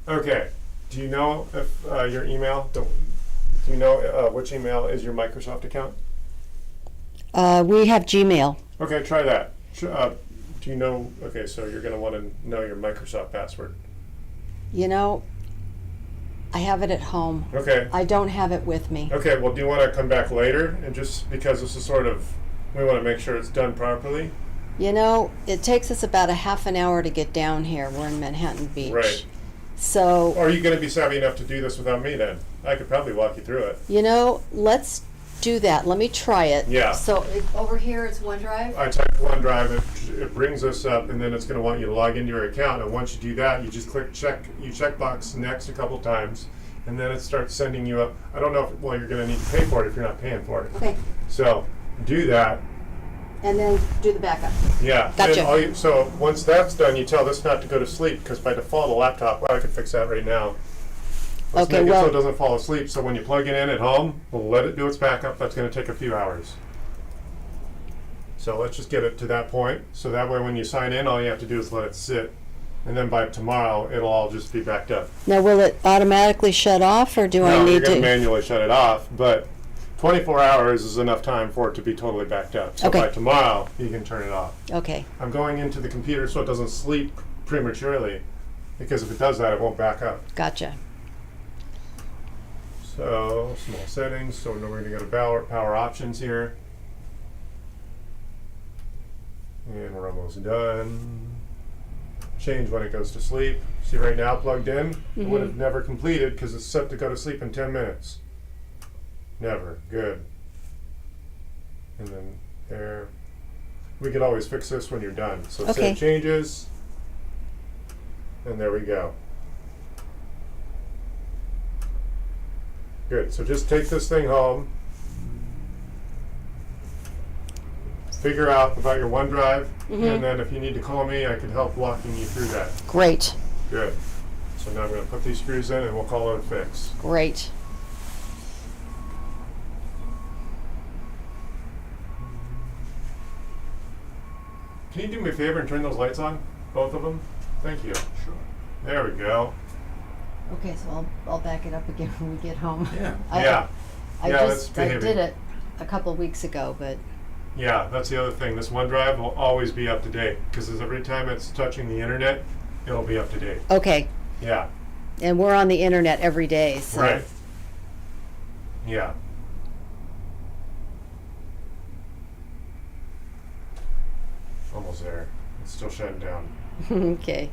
Okay. Do you know if your email, do you know which email is your Microsoft account? We have Gmail. Okay, try that. Do you know, okay, so you're going to want to know your Microsoft password. You know, I have it at home. Okay. I don't have it with me. Okay, well, do you want to come back later? And just because this is sort of, we want to make sure it's done properly. You know, it takes us about a half an hour to get down here. We're in Manhattan Beach. Right. So, Or are you going to be savvy enough to do this without me then? I could probably walk you through it. you know, let's do that. Let me try it. Yeah. So, over here is OneDrive. I type OneDrive, it brings us up, and then it's going to want you to log into your account. And once you do that, you just click check box next a couple times, and then it starts sending you up. I don't know if, well, you're going to need to pay for it if you're not paying for it. Okay. So do that. And then do the backup. Yeah. Gotcha. And so once that's done, you tell this not to go to sleep, because by default, a laptop, well, I could fix that right now. Let's Okay, make it so well- it doesn't fall asleep. So when you plug it in at home, we'll let it do its backup. That's going to take a few hours. So let's just get it to that point. So that way when you sign in, all you have to do is let it sit. And then by tomorrow, it'll all just be backed up. Now, will it automatically shut off, or do I No, you're need going to to? manually shut it off, but 24 hours is enough time for it to be totally backed up. So Okay. by tomorrow, you can turn it off. Okay. I'm going into the computer so it doesn't sleep prematurely, because if it does that, it won't back up. Gotcha. So, small settings. So now we're going to go to power options here. And we're almost done. Change when it goes to sleep. See right now plugged in? It would have never completed because it's set to go to sleep in 10 minutes. Never. Good. And then there. We could always fix this when you're done. So Okay. save changes. And there we go. Good. So just take this thing home. Figure out about your OneDrive, and then if you need to call me, I can help walking you through that. Great. Good. So now I'm going to put these screws in, and we'll call it a fix. Great. Can you do me a favor and turn those lights on? Both of them? Thank you. Sure. There we go. Okay, so I'll back it up again when we get home. Yeah. Yeah. I Yeah, just that's behaving. did it a couple of weeks ago, but Yeah, that's the other thing. This OneDrive will always be up to date, because every time it's touching the internet, it'll be up to date. okay. Yeah. And we're on the internet every day, so Right. Yeah. Almost there. It's still shutting down. okay.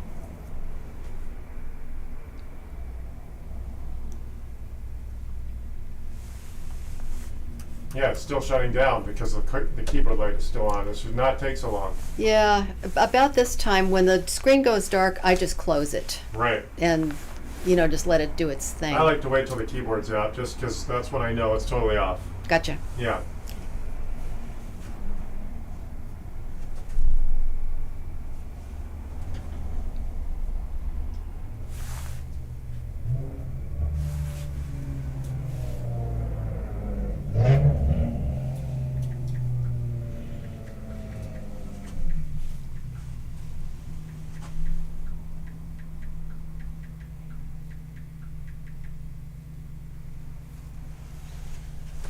Yeah, it's still shutting down because the keyboard light is still on. This should not take so long. Yeah, about this time when the screen goes dark, I just close it Right. and just let it do its thing. I like to wait till the keyboard's out, just because that's when I know it's totally off. Gotcha. Yeah.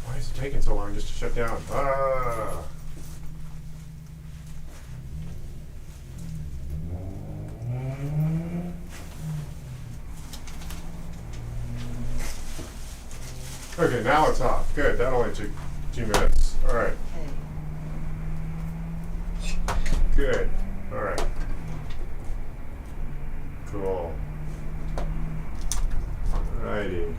Why is it taking so long just to shut down? Ah. Okay, now it's off. Good. That only took 2 minutes. All right. Good. All right. Cool. Alrighty.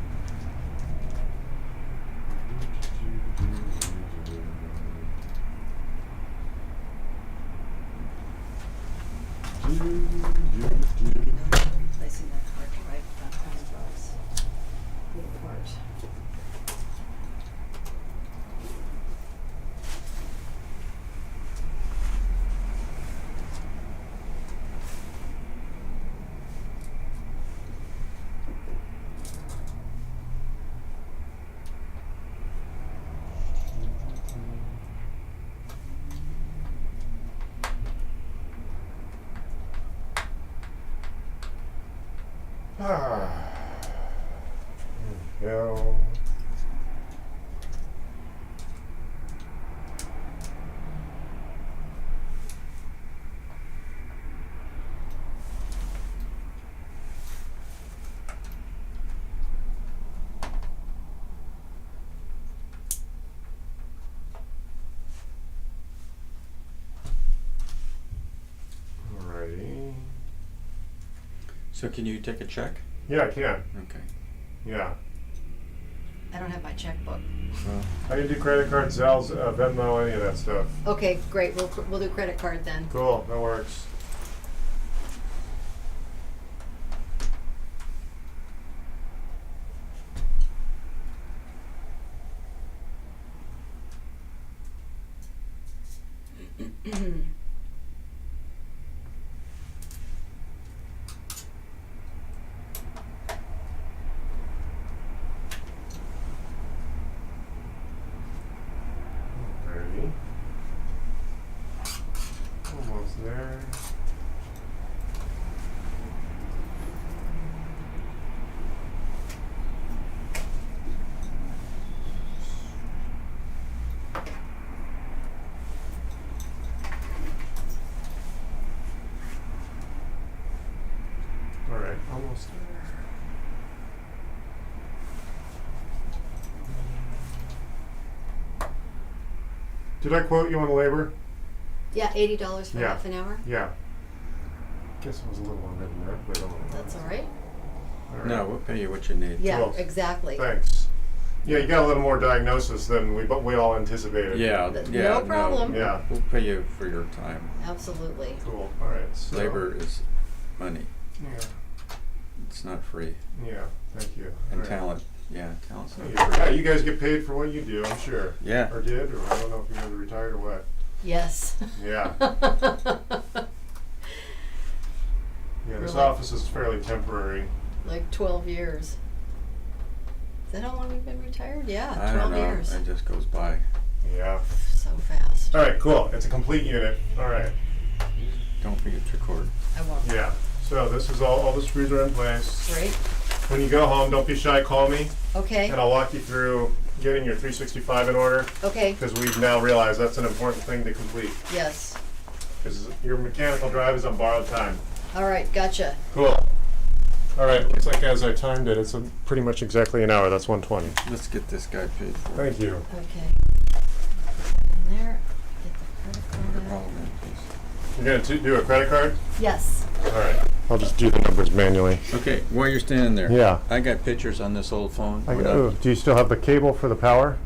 Replacing that hard drive, that kind of drives me apart. Ah. There we go. Alrighty. So can you take a check? Yeah, I can. Okay. Yeah. I don't have my checkbook. I can do credit card, Zelle, Venmo, any of that stuff. Okay, great. We'll do credit card then. Cool, that works. Alrighty. Almost there. Alright, almost there. Did I quote you on labor? Yeah, $80 for Yeah. half an hour. Yeah. Guess it was a little longer than that, but That's all right. Alright. No, we'll pay you what you need. Yeah, Cool. exactly. Thanks. Yeah, you got a little more diagnosis than we all anticipated. Yeah, Th- yeah. no problem. Yeah. We'll pay you for your time. Absolutely. Cool. Alright. So, Labor is money. Yeah. It's not free. Yeah. Thank you. And Alright. talent. Yeah, talent's not Yeah, free. you guys get paid for what you do, I'm sure. Yeah. Or did, or I don't know if you guys are retired or what. Yes. Yeah. Yeah, this Really? office is fairly temporary. Like 12 years. Is that how long we've been retired? Yeah, I 12 don't know. years. It just goes by. Yeah. So fast. Alright, cool. It's a complete unit. Alright. Don't forget to record. I won't. Yeah. So this is all the screws are in place. Great. When you go home, don't be shy, call me, Okay. and I'll walk you through getting your 365 in order, Okay. because we've now realized that's an important thing to complete, Yes. because your mechanical drive is on borrowed time. All right. Gotcha. Cool. Alright, looks like as I timed it, it's pretty much exactly an hour. That's 120. Let's get this guy paid for. Thank you. Okay. In there. Get the credit card Oh, out. man, please. You're going to do a credit card? Yes. Alright. I'll just do the numbers manually. Okay, while you're standing there. Yeah. I got pictures on this old phone. Do you still have the cable for the power?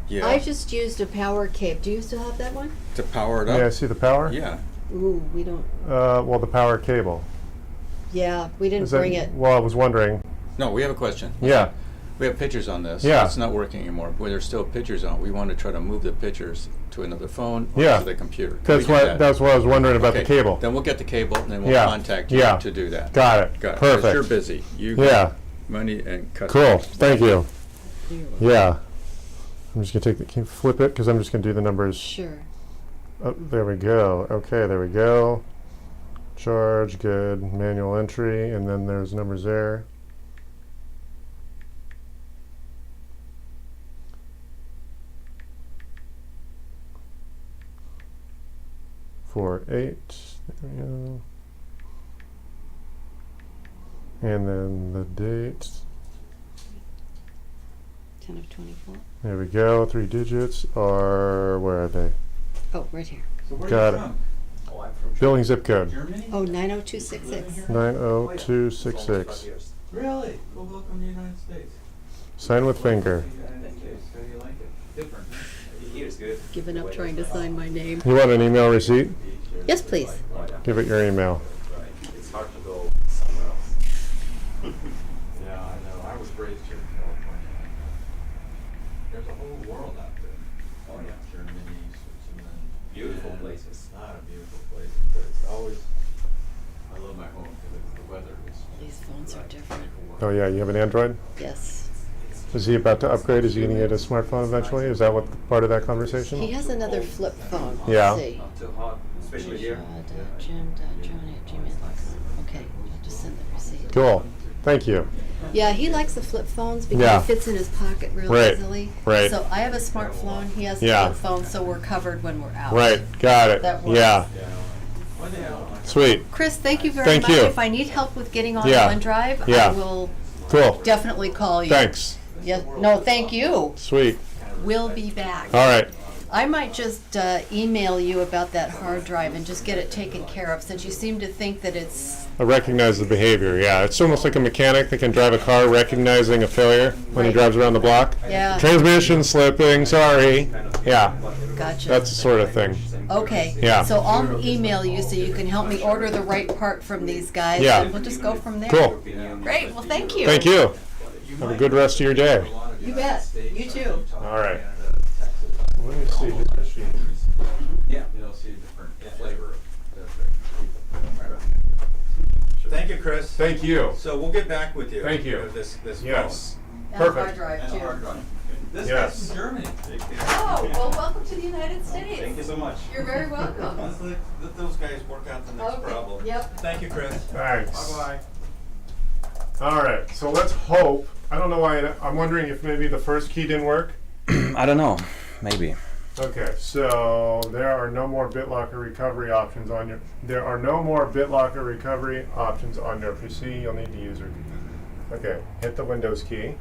Yeah. I just used a power cable. Do you still have that one? To power it up? Yeah, I see the power? Yeah. Ooh, we don't. Well, the power cable. Yeah, we didn't Is that- bring it. Well, I was wondering. No, we have a question. Yeah. We have pictures on this. Yeah. It's not working anymore. But there's still pictures on it. We want to try to move the pictures to another phone or Yeah. to the computer. Can That's we do why. that? That's what I was wondering about the Okay, cable. Then we'll get the cable and then we'll Yeah. contact you Yeah. to do that. Got it. Got it. 'Cause Perfect. you're busy. You Yeah. got money and Cool. customers. Thank you. Yeah. I'm just gonna take the. Can you flip it? Because I'm just gonna do the numbers. Sure. Oh, there we go. Okay, there we go. Charge, good. Manual entry, and then there's numbers there. Four, 8. There we go. And then the date. 10 of 24. There we go. 3 digits are, where are they? Oh, right here. So where Got are it. you from? Oh, I'm from Billing zip code. Germany? Oh, 90266. 90266. Really? Well, welcome to the United States. Sign with finger. Thank you. How do you like it? Different, huh? Here's good. Given up trying to sign my name. You want an email receipt? Yes, please. Give it your email. Right. It's hard to go somewhere else. Yeah, I know. I was raised here in California. There's a whole world out there. Oh, yeah. Germany, Switzerland. Beautiful and places. It's not a beautiful place, but it's always. I love my home because the weather is. These phones are different. Oh yeah, you have an Android? Yes. Is he about to upgrade? Is he going to get a smartphone eventually? Is that what part of that conversation? He has another flip phone. Yeah. Let's see. Not too hot, especially here. Jim.johnny@gmail.com. Okay, I'll just send the receipt. Cool. Thank you. Yeah, he likes the flip phones because Yeah. it fits in his pocket real Right, easily. right. So I have a smartphone, he has a Yeah. flip phone, so we're covered when we're out. Right. Got it. That works. Yeah. One day I don't like. Sweet. Chris, thank you very Thank much. you. If I need help with getting on Yeah. OneDrive, Yeah. I will Cool. definitely call you. Thanks. Yeah. No, thank you. Sweet. We'll be back. All right. I might just email you about that hard drive and just get it taken care of, since you seem to think that it's I recognize the behavior. Yeah. It's almost like a mechanic that can drive a car recognizing a failure when he Right. drives around the block. yeah. Transmission slipping. Sorry. Yeah. Gotcha. That's the sort of thing. Okay. Yeah. So I'll email you so you can help me order the right part from these guys. Yeah. And we'll just go from there. Cool. Great. Well, thank you. Thank you. Have a good rest of your day. You bet. You too. All right. Canada, Texas. Let me see. Yeah. You know, you'll see a different flavor of the Thank you, Chris. Thank you. So we'll get back with you. Thank you. With this Yes. And hard Perfect. drive and too. a hard drive. This Yes. guy's from Germany. Oh, well, welcome to the United States. Thank you so much. You're very welcome. Let those guys work out the next Okay, problem. yep. Thank you, Chris. Thanks. Bye-bye. All right, so let's hope. I don't know why. I'm wondering if maybe the first key didn't work. I don't know. Maybe. Okay, so there are no more BitLocker recovery options on your. There are no more BitLocker recovery options on your PC. You'll need to use your. Okay, hit the Windows key.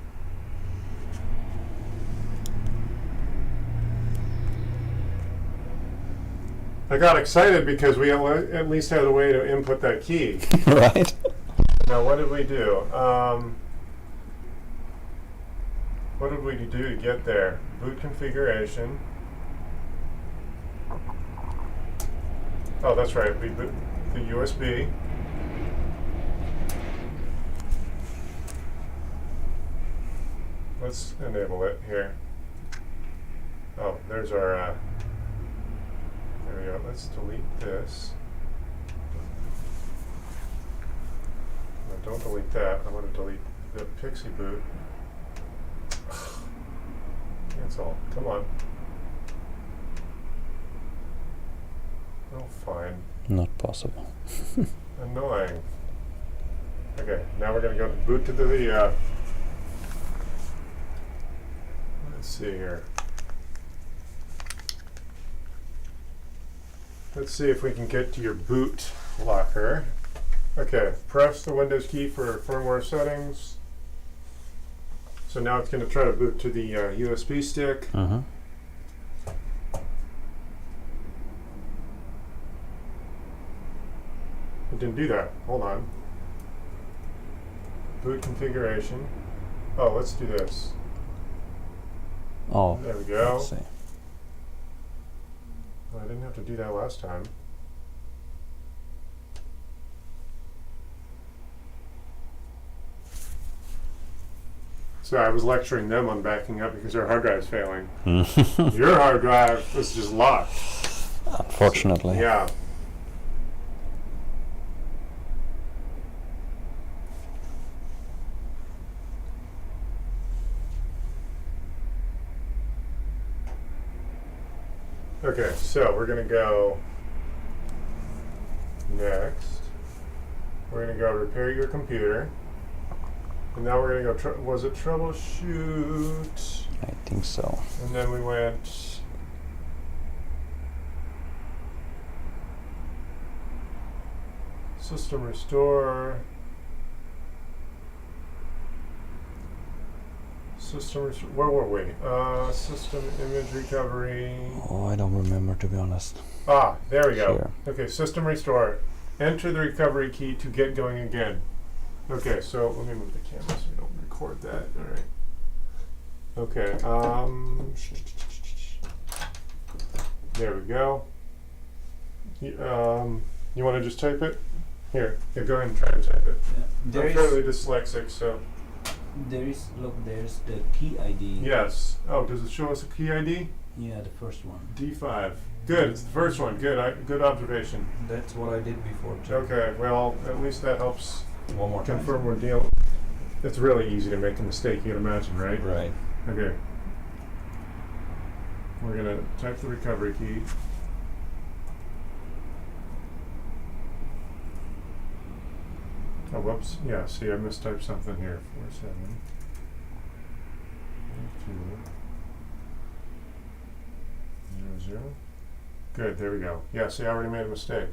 I got excited because we at least had a way to input that key. Right? Now, what did we do? What did we do to get there? Boot configuration. Oh, that's right. We boot the USB. Let's enable it here. Oh, there's our. There we go. Let's delete this. No, don't delete that. I want to delete the Pixie boot. Cancel. Come on. Oh, fine. Not possible. Annoying. Okay, now we're going to go to boot to the let's see here. Let's see if we can get to your boot locker. Okay, press the Windows key for firmware settings. So now it's going to try to boot to the USB stick. Mm-hmm. It didn't do that. Hold on. Boot configuration. Oh, let's do this. Oh. There we go. Let's see. Well, I didn't have to do that last time. So I was lecturing them on backing up because their hard drive is failing. Your hard drive was just locked. Unfortunately. Yeah. Okay, so we're gonna go next. We're gonna go repair your computer, and now we're gonna go. Was it troubleshoot? I think so. And then we went. System restore. Where were we? System image recovery. Oh, I don't remember, to be honest. Ah, there we go. Here. Okay, system restore. Enter the recovery key to get going again. Okay, so let me move the camera so we don't record that. All right. Okay. There we go. You want to just type it? Here. Yeah, go ahead and try to type it. There I'm is, fairly dyslexic, so. there's the key ID. Yes. Oh, does it show us a key ID? Yeah, the first one. D5. Good. It's the first one. Good. Good observation. That's what I did before too. Okay. Well, at least that helps One more time. confirm we're dealing. It's really easy to make a mistake. You can imagine, right? Right. Okay. We're gonna type the recovery key. Oh, whoops. Yeah. See, I mistyped something here. 47. 2. 0, 0. Good. There we go. Yeah. See, I already made a mistake.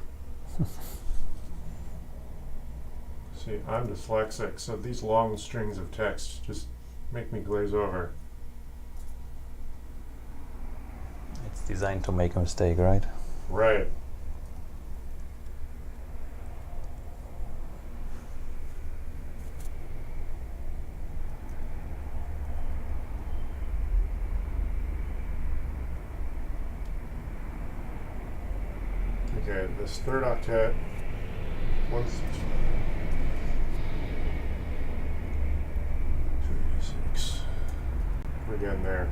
See, I'm dyslexic, so these long strings of text just make me glaze over. It's designed to make a mistake, right? Right. Okay, this third octet. Once. 286. We're getting there.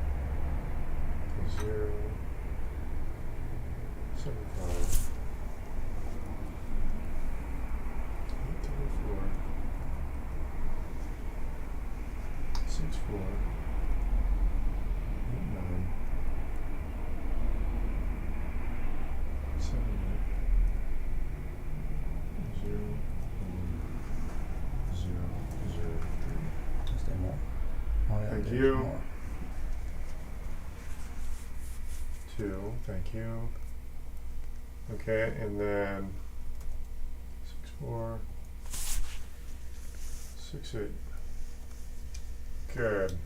0. 7.5. 8.4. 6.4. 8.9. 7.8. 0. 0. 0. Is there more? Oh, yeah, Thank there's you. more. 2. Thank you. Okay, and then 6.4. 6.8. Good.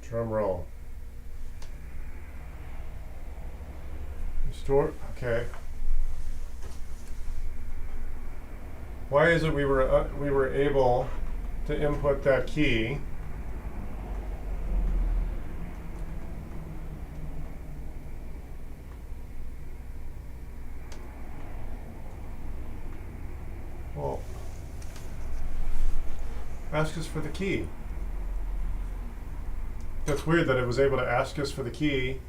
Drum roll. Restore. Okay. Why is it we were able to input that key? Well, ask us for the key. That's weird that it was able to ask us for the key,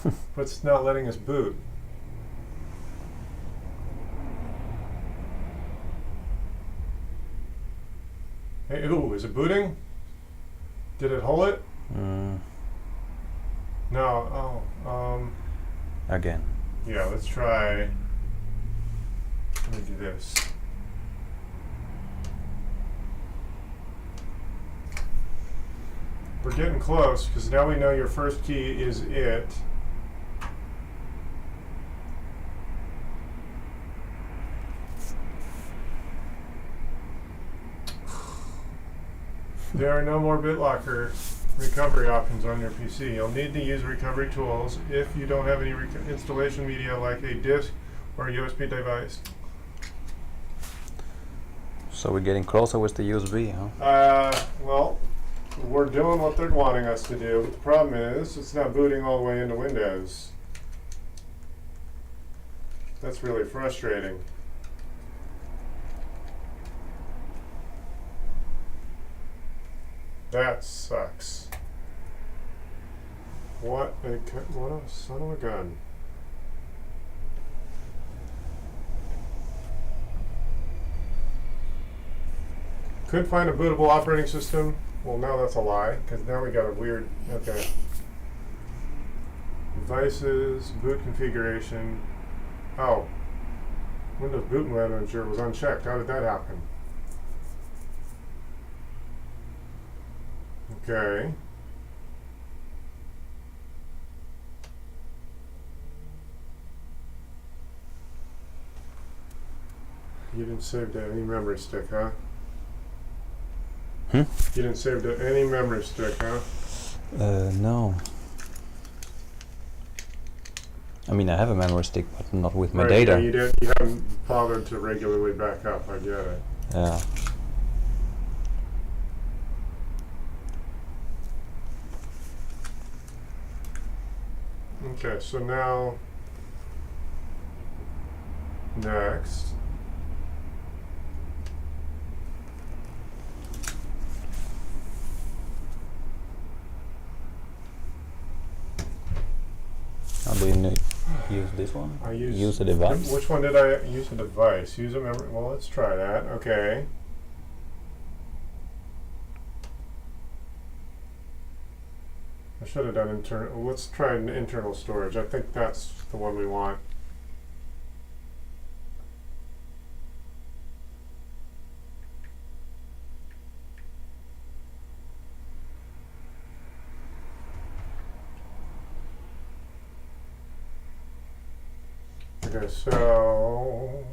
but it's not letting us boot. Hey, ooh, is it booting? Did it hold it? No. Oh, Again. yeah, let's try. Let me do this. We're getting close because now we know your first key is it. There are no more BitLocker recovery options on your PC. You'll need to use recovery tools if you don't have any installation media like a disk or a USB device. So we're getting closer with the USB, huh? Well, we're doing what they're wanting us to do, but the problem is it's not booting all the way into Windows. That's really frustrating. That sucks. What a son of a gun. Could find a bootable operating system. Well, now that's a lie, because now we got a weird, okay. Devices, boot configuration. Oh, Windows Boot Manager was unchecked. How did that happen? Okay. You didn't save to any memory stick, huh? Hmm? You didn't save to any memory stick, huh? No. I mean, I have a memory stick, but not with my Right, data. Yeah, you haven't bothered to regularly back up. I get it. Yeah. Okay, so now next. How do you use this one? I use a device? Which one did I use? A device. Use a memory. Well, let's try that. Okay. I should have done internal. Let's try an internal storage. I think that's the one we want. Okay, so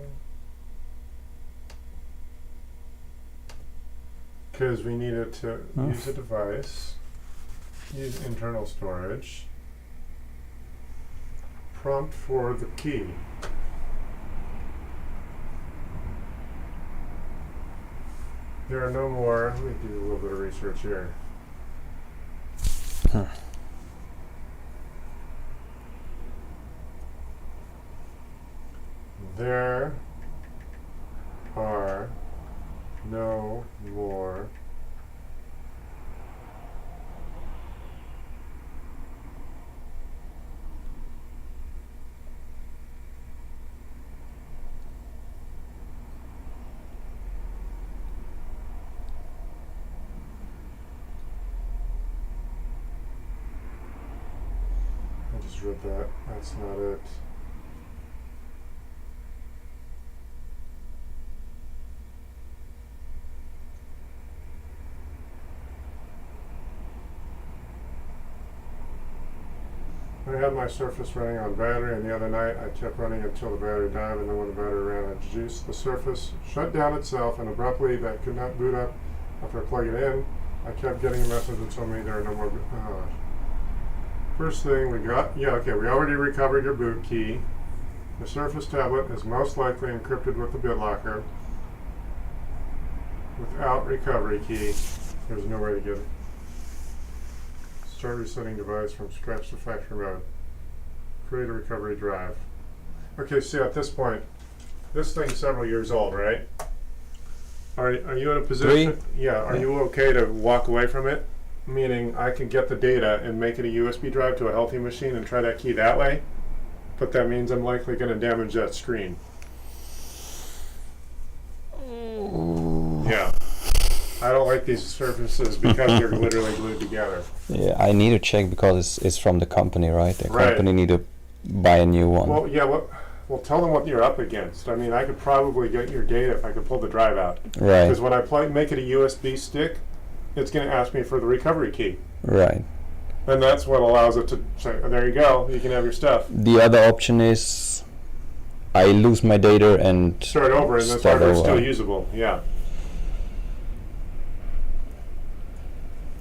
because we needed to use a device, use internal storage, prompt for the key. There are no more. Let me do a little bit of research here. Huh. There are no more just read that. That's not it. I had my Surface running on battery, and the other night I kept running until the battery died, and then when the battery ran out of juice, the Surface shut down itself, and abruptly that could not boot up after I plug it in. I kept getting a message that told me there are no more. First thing we got, we already recovered your boot key. The Surface tablet is most likely encrypted with the BitLocker. Without recovery key, there's no way to get it. Start resetting device from scratch to factory mode. Create a recovery drive. Okay, so at this point, this thing's several years old, right? Are you in a position? 3? Yeah. Are you okay to walk away from it? Meaning, I can get the data and make it a USB drive to a healthy machine and try that key that way. But that means I'm likely going to damage that screen. Yeah. I don't like these surfaces because they're literally glued together. Yeah, I need to check because it's from the company, right? The Right. company need to buy a new one. Well, yeah. Well, tell them what you're up against. I mean, I could probably get your data if I could pull the drive out. Right. Because when I make it a USB stick, it's going to ask me for the recovery key. Right. And that's what allows it to say, oh, there you go, you can have your stuff. The other option is I lose my data and Start over, and this start hardware's over. still usable. Yeah.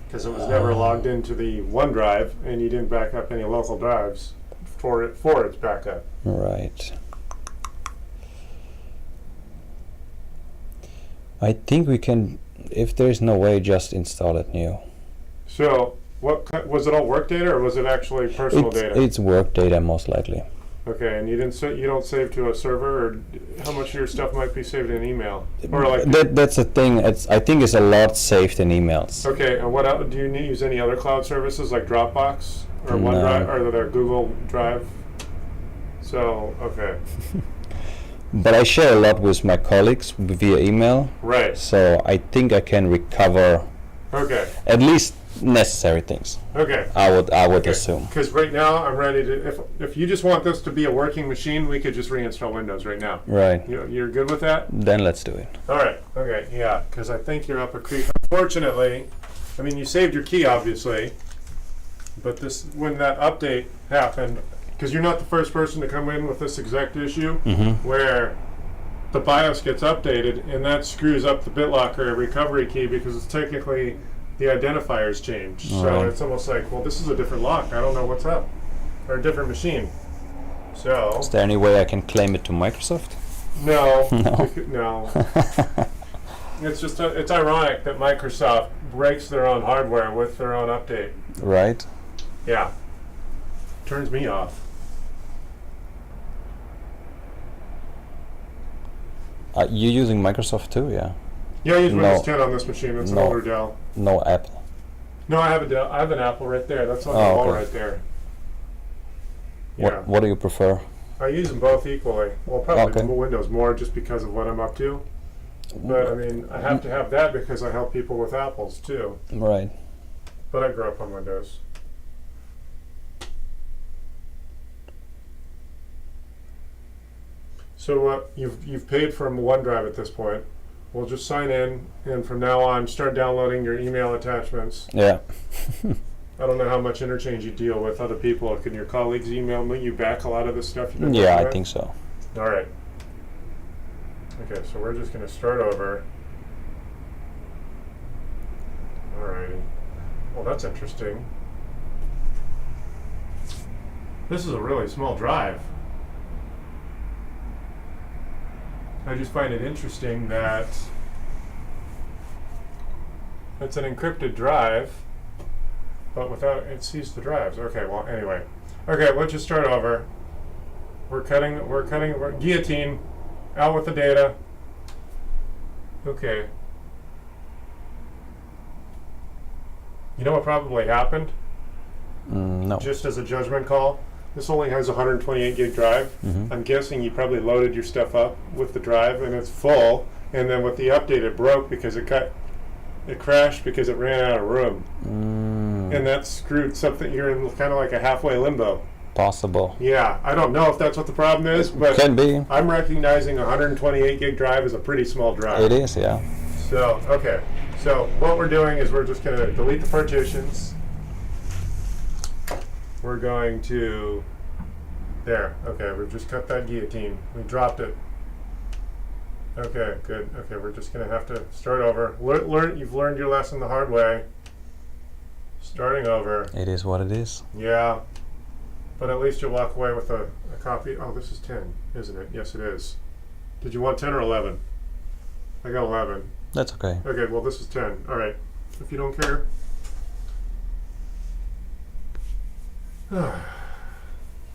Because it was never logged into the OneDrive, and you didn't back up any local drives for its backup. Right. I think we can, if there's no way, just install it new. So, was it all work data, or was it actually personal data? It's work data most likely. Okay, and you don't save to a server, or how much of your stuff might be saved in email, or like That's the thing. I think it's a lot saved in emails. Okay, and what else, do you use any other cloud services like Dropbox or No. OneDrive or their Google Drive? So, okay, But I share a lot with my colleagues via email, right. so I think I can recover Okay, at least necessary things. okay. I would assume. Because right now I'm ready to. If you just want this to be a working machine, we could just reinstall Windows right now. Right. You're good with that? Then let's do it. All right. Okay. Yeah. Because I think you're up a creek. Unfortunately, I mean you saved your key obviously, but when that update happened, because you're not the first person to come in with this exact issue, where the BIOS gets updated and that screws up the BitLocker recovery key because it's technically the identifiers changed. So Right. it's almost like, well, this is a different lock. I don't know what's up, or a different machine. So Is there any way I can claim it to Microsoft? no, No. no. It's just it's ironic that Microsoft breaks their own hardware with their own update. Right. Yeah, turns me off. You using Microsoft too? Yeah. Yeah, I use Windows No. 10 on this machine. It's an No. older Dell. No Apple. No, I have a Dell. I have an Apple right there. That's on the Oh, wall okay. right there. Yeah, What do you prefer? I use them both equally. Well, probably Okay. Windows more just because of what I'm up to. But I mean, I have to have that because I help people with Apples too. Right. But I grew up on Windows. So you've paid for OneDrive at this point. We'll just sign in, and from now on, start downloading your email attachments. Yeah. I don't know how much interchange you deal with other people. Can your colleagues email you back a lot of the stuff you've been Yeah, working I with? think so. All right. Okay, so we're just going to start over. All righty. Well, that's interesting. This is a really small drive. I just find it interesting that it's an encrypted drive, but without it sees the drives. Okay, well, anyway. Okay, let's just start over. We're guillotine, out with the data. Okay. You know what probably happened? No. Just as a judgment call, this only has a 128 gig drive. I'm guessing you probably loaded your stuff up with the drive and it's full, and then with the update it broke because it crashed because it ran out of room. And that screwed something. You're in kind of like a halfway limbo. Possible. Yeah, I don't know if that's what the problem is, but Can be. I'm recognizing a 128 gig drive is a pretty small drive. It is, yeah. So, okay. So what we're doing is we're just going to delete the partitions. We're going to, there. Okay, we've just cut that guillotine. We dropped it. Okay, good. Okay, we're just going to have to start over. You've learned your lesson the hard way. Starting over. It is what it is. Yeah. But at least you'll walk away with a copy. Oh, this is 10, isn't it? Yes, it is. Did you want 10 or 11? I got 11. That's okay. Okay, well, this is 10. All right. If you don't care.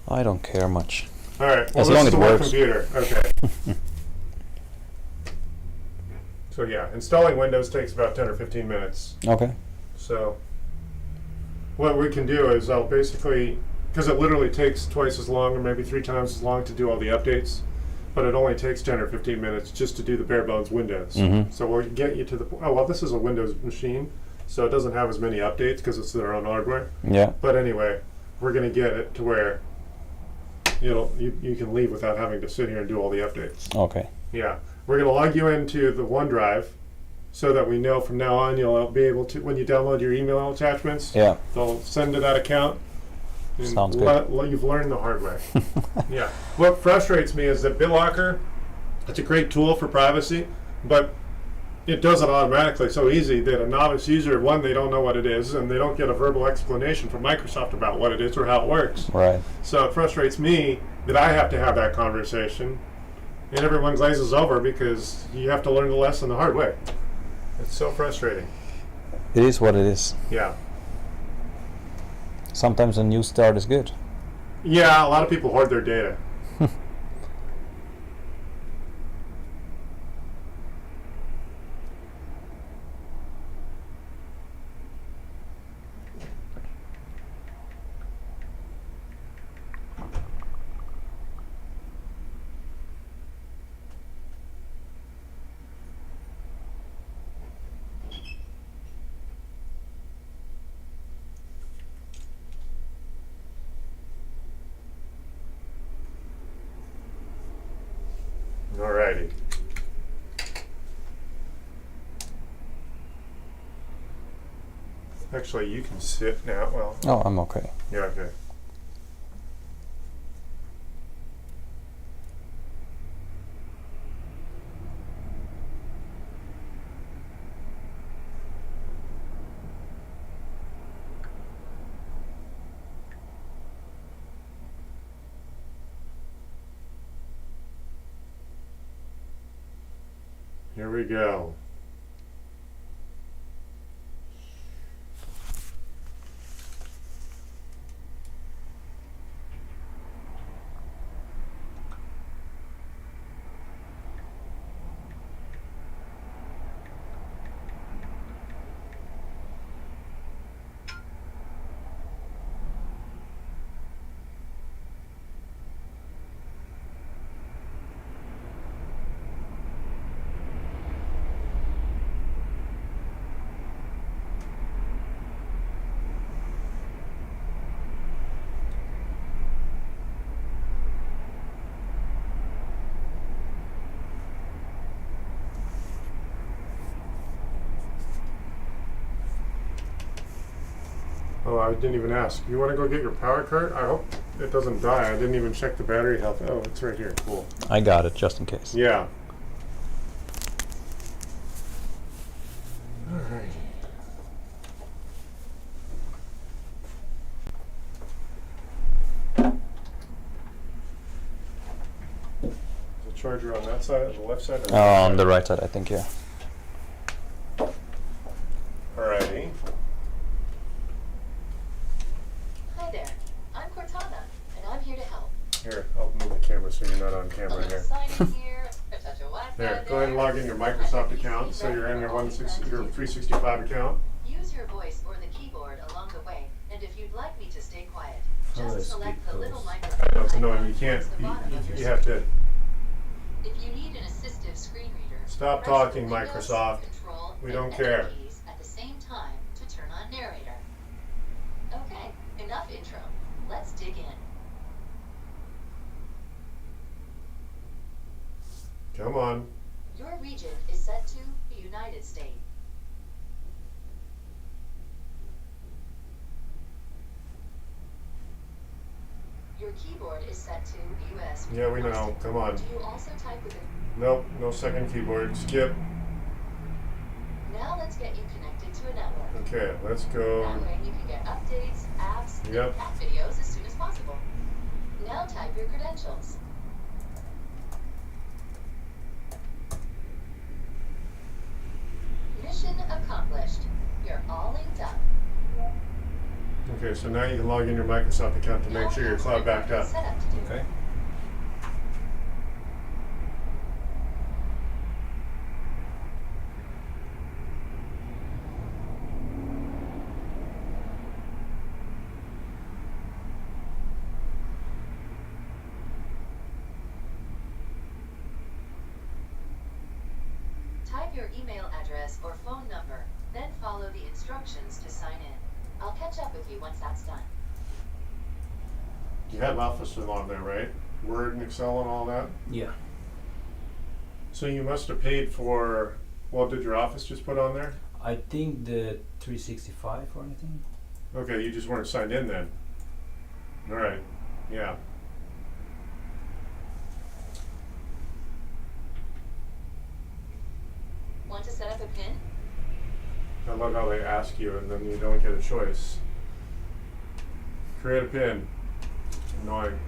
I don't care much. All right. Well, As this long is as it my works. computer. Okay. So yeah, installing Windows takes about 10 or 15 minutes. Okay. So what we can do is I'll basically, because it literally takes twice as long or maybe 3 times as long to do all the updates, but it only takes 10 or 15 minutes just to do the bare bones Windows. Mhm. So we'll get you to the, oh, well, this is a Windows machine, so it doesn't have as many updates because it's their own hardware. Yeah. But anyway, we're going to get it to where you can leave without having to sit here and do all the updates. Okay. Yeah. We're going to log you into the OneDrive so that we know from now on you'll be able to, when you download your email attachments, Yeah. they'll send to that account. And Sounds good. You've learned the hard way. Yeah. What frustrates me is that BitLocker, it's a great tool for privacy, but it does it automatically so easy that a novice user, one, they don't know what it is, and they don't get a verbal explanation from Microsoft about what it is or how it works. Right. So it frustrates me that I have to have that conversation, and everyone glazes over because you have to learn the lesson the hard way. It's so frustrating. It is what it is. Yeah. Sometimes a new start is good. Yeah, a lot of people hoard their data. Alrighty. Actually, you can sit now. Well, Oh, I'm okay. yeah, okay. Here we go. Oh, I didn't even ask. You want to go get your power card? I hope it doesn't die. I didn't even check the battery health. Oh, it's right here. Cool. I got it just in case. Yeah. All right. The charger on that side, on the left side? Or the right On side? the right side, I think, yeah. Alrighty. Hi there, I'm Cortana, and I'm here to help. Here, I'll move the camera so you're not on camera A here. sign in here, a touch of Wi-Fi There, go ahead and log in your Microsoft account, so you're in your 365 account. Use your voice or the keyboard along the way, and if you'd like me to stay quiet, Oh, they just select speak the little close. microphone. I know, it's icon annoying. You can't, towards the bottom of your you have to If you need an assistive screen reader, Stop press the talking, Windows, Microsoft. Control, We and don't Enter care. keys at the same time to turn on narrator. Okay, enough intro. Let's dig in. Come on. Your region is set to the United States. Your keyboard is set to US. Yeah, we know. Come on. Do you also type with a... Nope, no second keyboard. Skip. Now let's get you connected to a network. Okay, let's go. That way you can get updates, apps, Yep. and cat videos as soon as possible. Now type your credentials. Mission accomplished. You're all linked up. Okay, so now you can log in your Microsoft account to Now make sure your cloud backed up. set up to do. Okay. Type your email address or phone number, then follow the instructions to sign in. I'll catch up with you once that's done. You have Office still on there, right? Word and Excel and all that? Yeah. So you must have paid for, well, did your Office just put on there? I think the 365 or anything. Okay, you just weren't signed in then. All right, yeah. Want to set up a PIN? I love how they ask you and then you don't get a choice. Create a PIN. Annoying.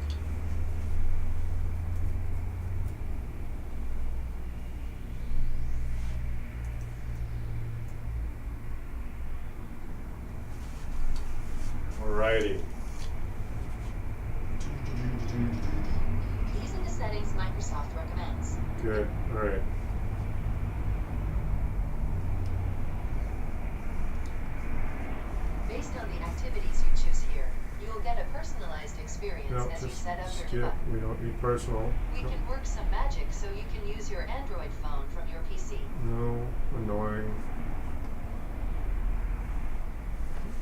Alrighty. These are the settings Microsoft recommends. Good. Alright. Based on the activities you choose here, you will get a personalized experience No, as you just set up your skip. device. We don't need personal. We can work some magic so you can use your Android phone from your PC. No, annoying.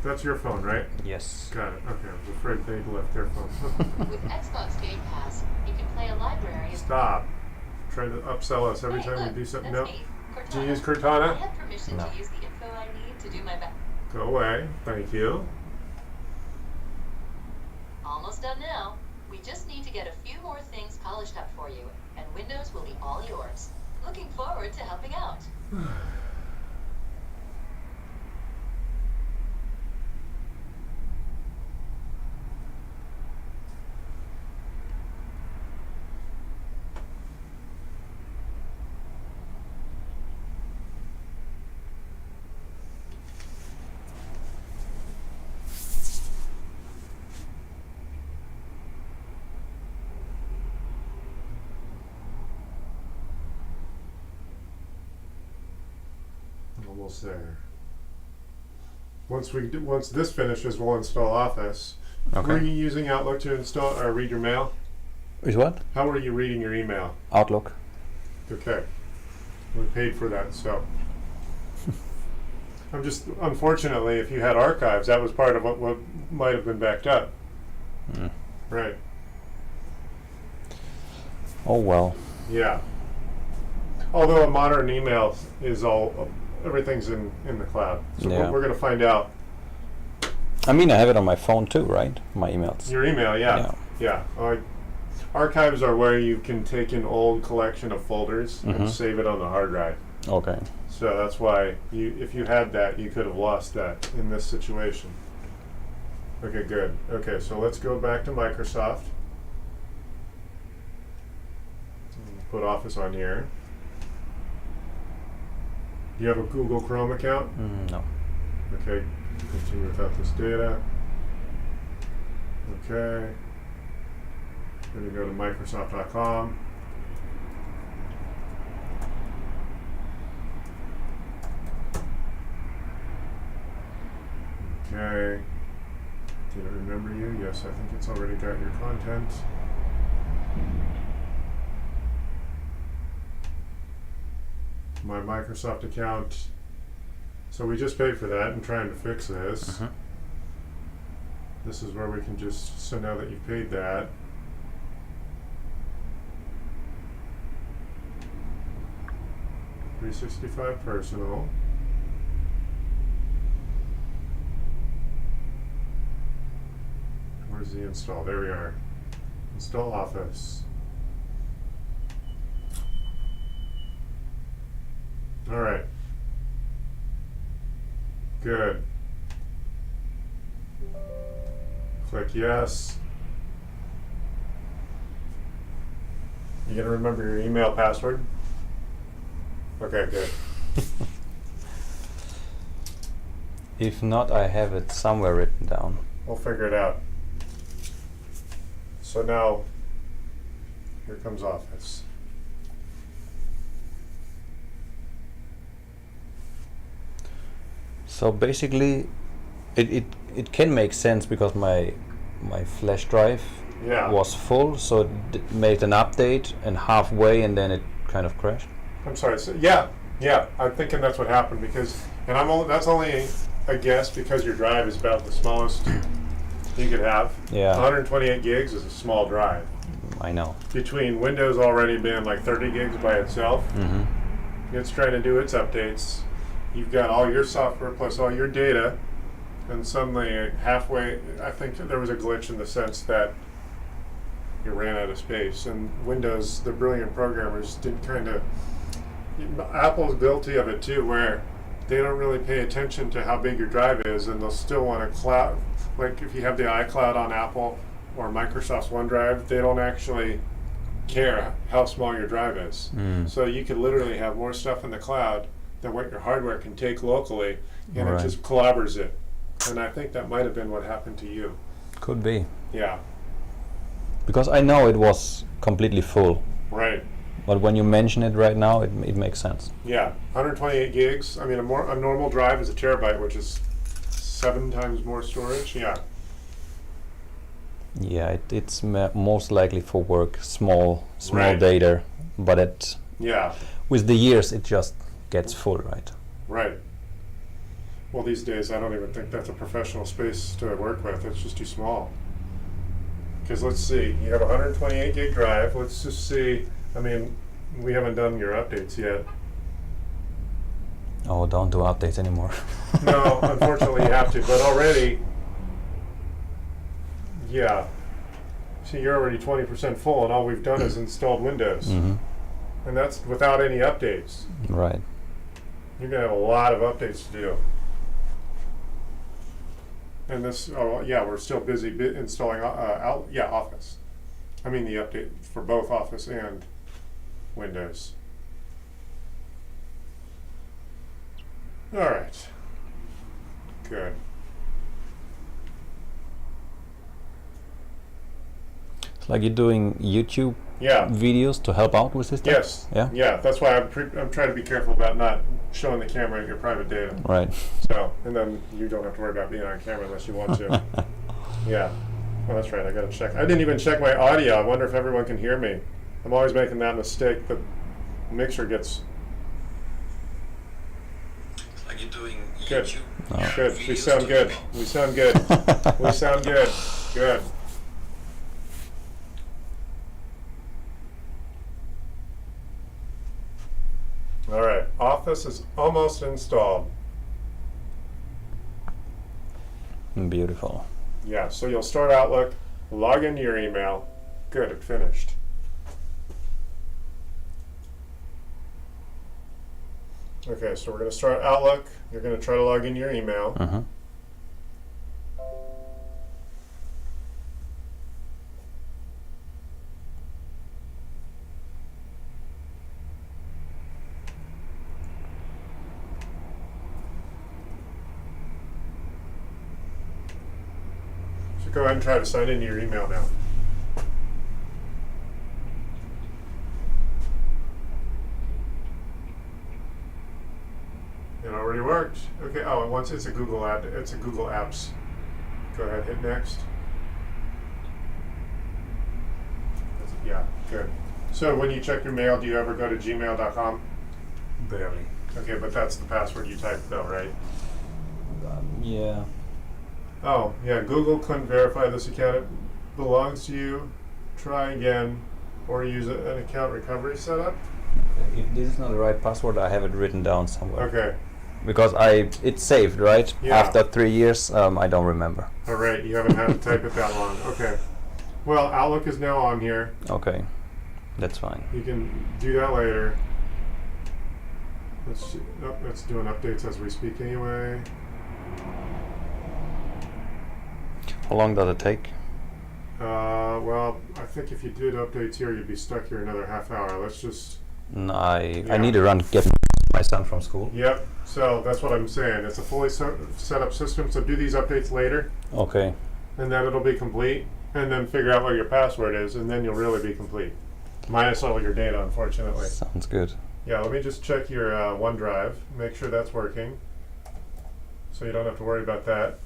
That's your phone, right? Yes. Got it. Okay, I was afraid they left their phone. With Xbox Game Pass, you can play a library of... Stop. Trying to upsell us every Hey, time look, we do something. that's Nope. me, Do you use I Cortana? have permission No. to use the info I need to do my best. Go away. Thank you. Almost done now. We just need to get a few more things polished up for you, and Windows will be all yours. Looking forward to helping out. Almost there. Once this finishes, we'll install Office. Okay. Were you using Outlook to install or read your mail? Is what? How were you reading your email? Outlook. Okay. We paid for that, so. I'm just, unfortunately, if you had archives, that was part of what might have been backed up. Mm. Right. Oh well. Yeah. Although a modern email is everything's in the cloud. So Yeah. we're going to find out. I mean, I have it on my phone too, right? My emails. Your email, yeah. Yeah. Archives are where you can take an old collection of folders and Mhm. save it on the hard drive. Okay. So that's why if you had that, you could have lost that in this situation. Okay, good. Okay, so let's go back to Microsoft. Put Office on here. Do you have a Google Chrome account? No. Okay, continue without this data. Okay. Then you go to Microsoft.com. Okay. Did it remember you? Yes, I think it's already got your content. My Microsoft account. So we just paid for that and trying to fix this. Mhm. This is where we can just, so now that you've paid that. 365 personal. Where's the install? There we are. Install Office. All right. Good. Click yes. You gonna remember your email password? Okay, good. If not, I have it somewhere written down. We'll figure it out. So now, here comes Office. So basically, it can make sense because my flash drive Yeah. was full, so it made an update and halfway, and then it kind of crashed. I'm sorry. So yeah. I'm thinking that's what happened because, and that's only a guess because your drive is about the smallest you could have. Yeah. 128 gigs is a small drive. I know. Between Windows already being like 30 gigs by itself, Mm-hmm. it's trying to do its updates. You've got all your software plus all your data, and suddenly halfway, I think there was a glitch in the sense that you ran out of space. And Windows, the brilliant programmers, did kind of. Apple's guilty of it too, where they don't really pay attention to how big your drive is, and they'll still want to cloud. Like if you have the iCloud on Apple or Microsoft's OneDrive, they don't actually care how small your drive is. So you could literally have more stuff in the cloud than what your hardware can take locally, and Right. it just clobbers it. And I think that might have been what happened to you. Could be. Yeah, Because I know it was completely full. right. But when you mention it right now, it makes sense. Yeah, 128 gigs. I mean, a normal drive is a terabyte, which is 7 times more storage. Yeah, Yeah, it's most likely for work, small Right. data, but yeah, with the years it just gets full, right? right. Well, these days, I don't even think that's a professional space to work with. It's just too small. Because let's see, you have a 128 gig drive. Let's just see. I mean, we haven't done your updates yet. Oh, don't do updates anymore. No, unfortunately, you have to. But already, yeah. See, you're already 20% full, and all we've done is installed Windows. Mm-hmm. And that's without any updates. Right. You're going to have a lot of updates to do. And this, oh, yeah, we're still busy installing Office. I mean, the update for both Office and Windows. All right. Good. It's like you're doing YouTube Yeah. videos to help out with this stuff? Yes. Yeah? Yeah. That's why I'm trying to be careful about not showing the camera your private data. Right. So, and then you don't have to worry about being on camera unless you want to. Yeah. Oh, that's right. I got to check. I didn't even check my audio. I wonder if everyone can hear me. I'm always making that mistake. The mixer gets Like you're doing good. YouTube. Oh. Good. We sound good. We sound good. We sound good. Good. All right. Office is almost installed. Beautiful. Yeah, so you'll start Outlook, log into your email. Good, it finished. Okay, so we're going to start Outlook. You're going to try to log into your email. Mm-hmm. So go ahead and try to sign into your email now. It already worked. Okay, oh, and once it's a Google ad, it's a Google Apps. Go ahead, hit next. Yeah, good. So when you check your mail, do you ever go to gmail.com? Barely. Okay, but that's the password you typed though, right? Yeah. Oh, yeah, Google couldn't verify this account. It belongs to you. Try again or use an account recovery setup. If this is not the right password, I have it written down somewhere. Okay. Because it's saved, right? Yeah. After 3 years, I don't remember. All right. You haven't had to type it that long. Okay. Well, Outlook is now on here. Okay, that's fine. You can do that later. It's doing updates as we speak anyway. How long does it take? Well, I think if you did updates here, you'd be stuck here another half hour. Let's just... No, I Yeah. need to get my son from school. Yep. So that's what I'm saying. It's a fully set up system. So do these updates later, Okay. and then it'll be complete. And then figure out what your password is, and then you'll really be complete. Minus all your data, unfortunately. Sounds good. Yeah, let me just check your OneDrive. Make sure that's working. So you don't have to worry about that.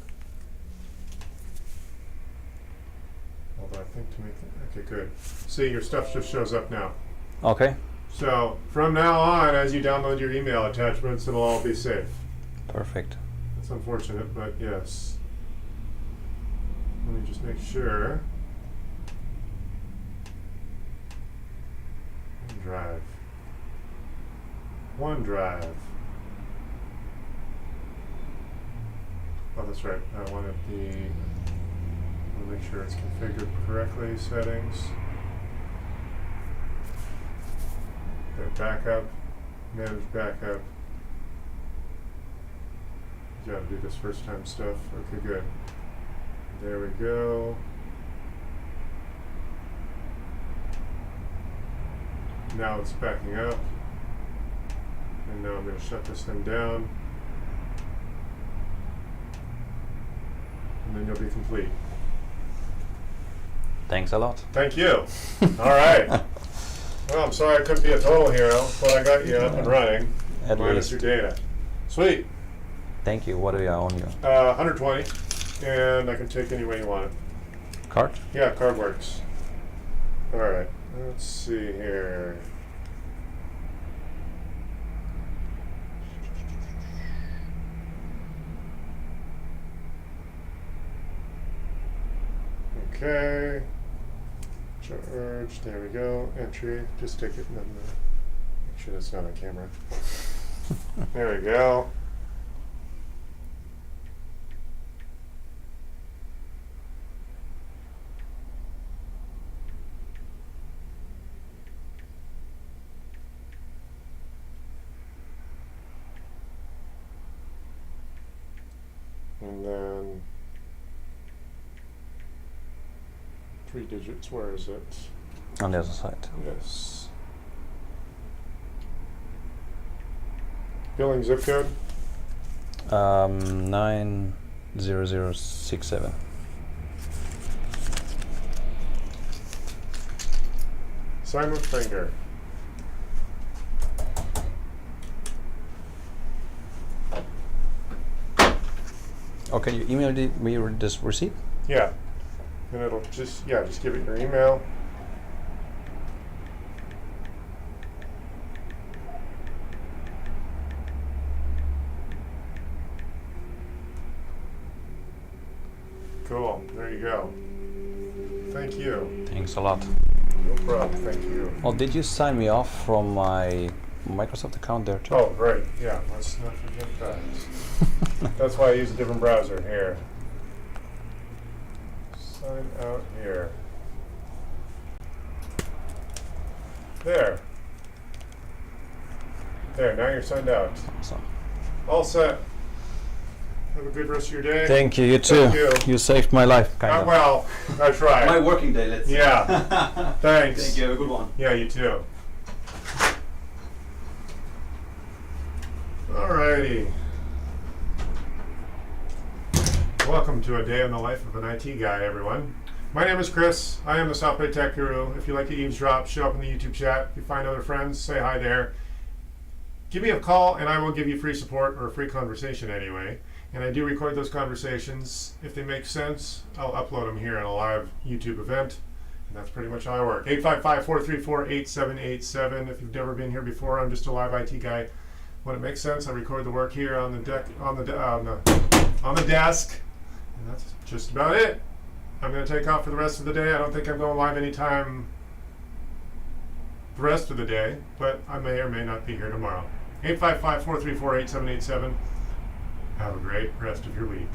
Although I think to make it... Okay, good. See, your stuff just shows up now. Okay. So from now on, as you download your email attachments, it'll all be safe. Perfect. It's unfortunate, but yes. Let me just make sure. OneDrive. Oh, that's right. I wanted I'll make sure it's configured correctly. Settings. Okay, backup. Manage backup. You gotta do this first time stuff. Okay, good. There we go. Now it's backing up. And now I'm going to shut this thing down. And then you'll be complete. Thanks a lot. Thank you. All right. Well, I'm sorry I couldn't be a total hero, but I got you up and running. At minus least. your data. Sweet. Thank you. What do you own you? 120. And I can take any way you want it. Card? Yeah, card works. All right. Let's see here. Okay. Charge. There we go. Entry. Just take it. No. Make sure that's not on camera. There we go. And then 3 digits, where is it? On the other side. Yes. Billing zip code? 90067. Sign with finger. Okay, you emailed me this receipt? Yeah. And it'll just give it your email. Cool. There you go. Thank you. Thanks a lot. No problem. Thank you. Well, did you sign me off from my Microsoft account there too? Oh, right. Yeah. Let's not forget that. That's why I use a different browser here. Sign out here. There. There, now you're signed out. Awesome. All set. Have a good rest of your day. Thank you, you too. Thank you. You saved my life, kind of. Well, I tried. My working day, let's say. Yeah. Thanks. Thank you. Have a good one. Yeah, you too. Alrighty. Welcome to a day in the life of an IT guy, everyone. My name is Chris. I am the South Bay Tech Guru. If you like to eavesdrop, show up in the YouTube chat. If you find other friends, say hi there. Give me a call and I will give you free support, or a free conversation anyway. And I do record those conversations. If they make sense, I'll upload them here in a live YouTube event. And that's pretty much how I work. 855-434-8787. If you've never been here before, I'm just a live IT guy. When it makes sense, I record the work here on the desk. And that's just about it. I'm going to take off for the rest of the day. I don't think I'm going live anytime the rest of the day, but I may or may not be here tomorrow. 855-434-8787. Have a great rest of your week.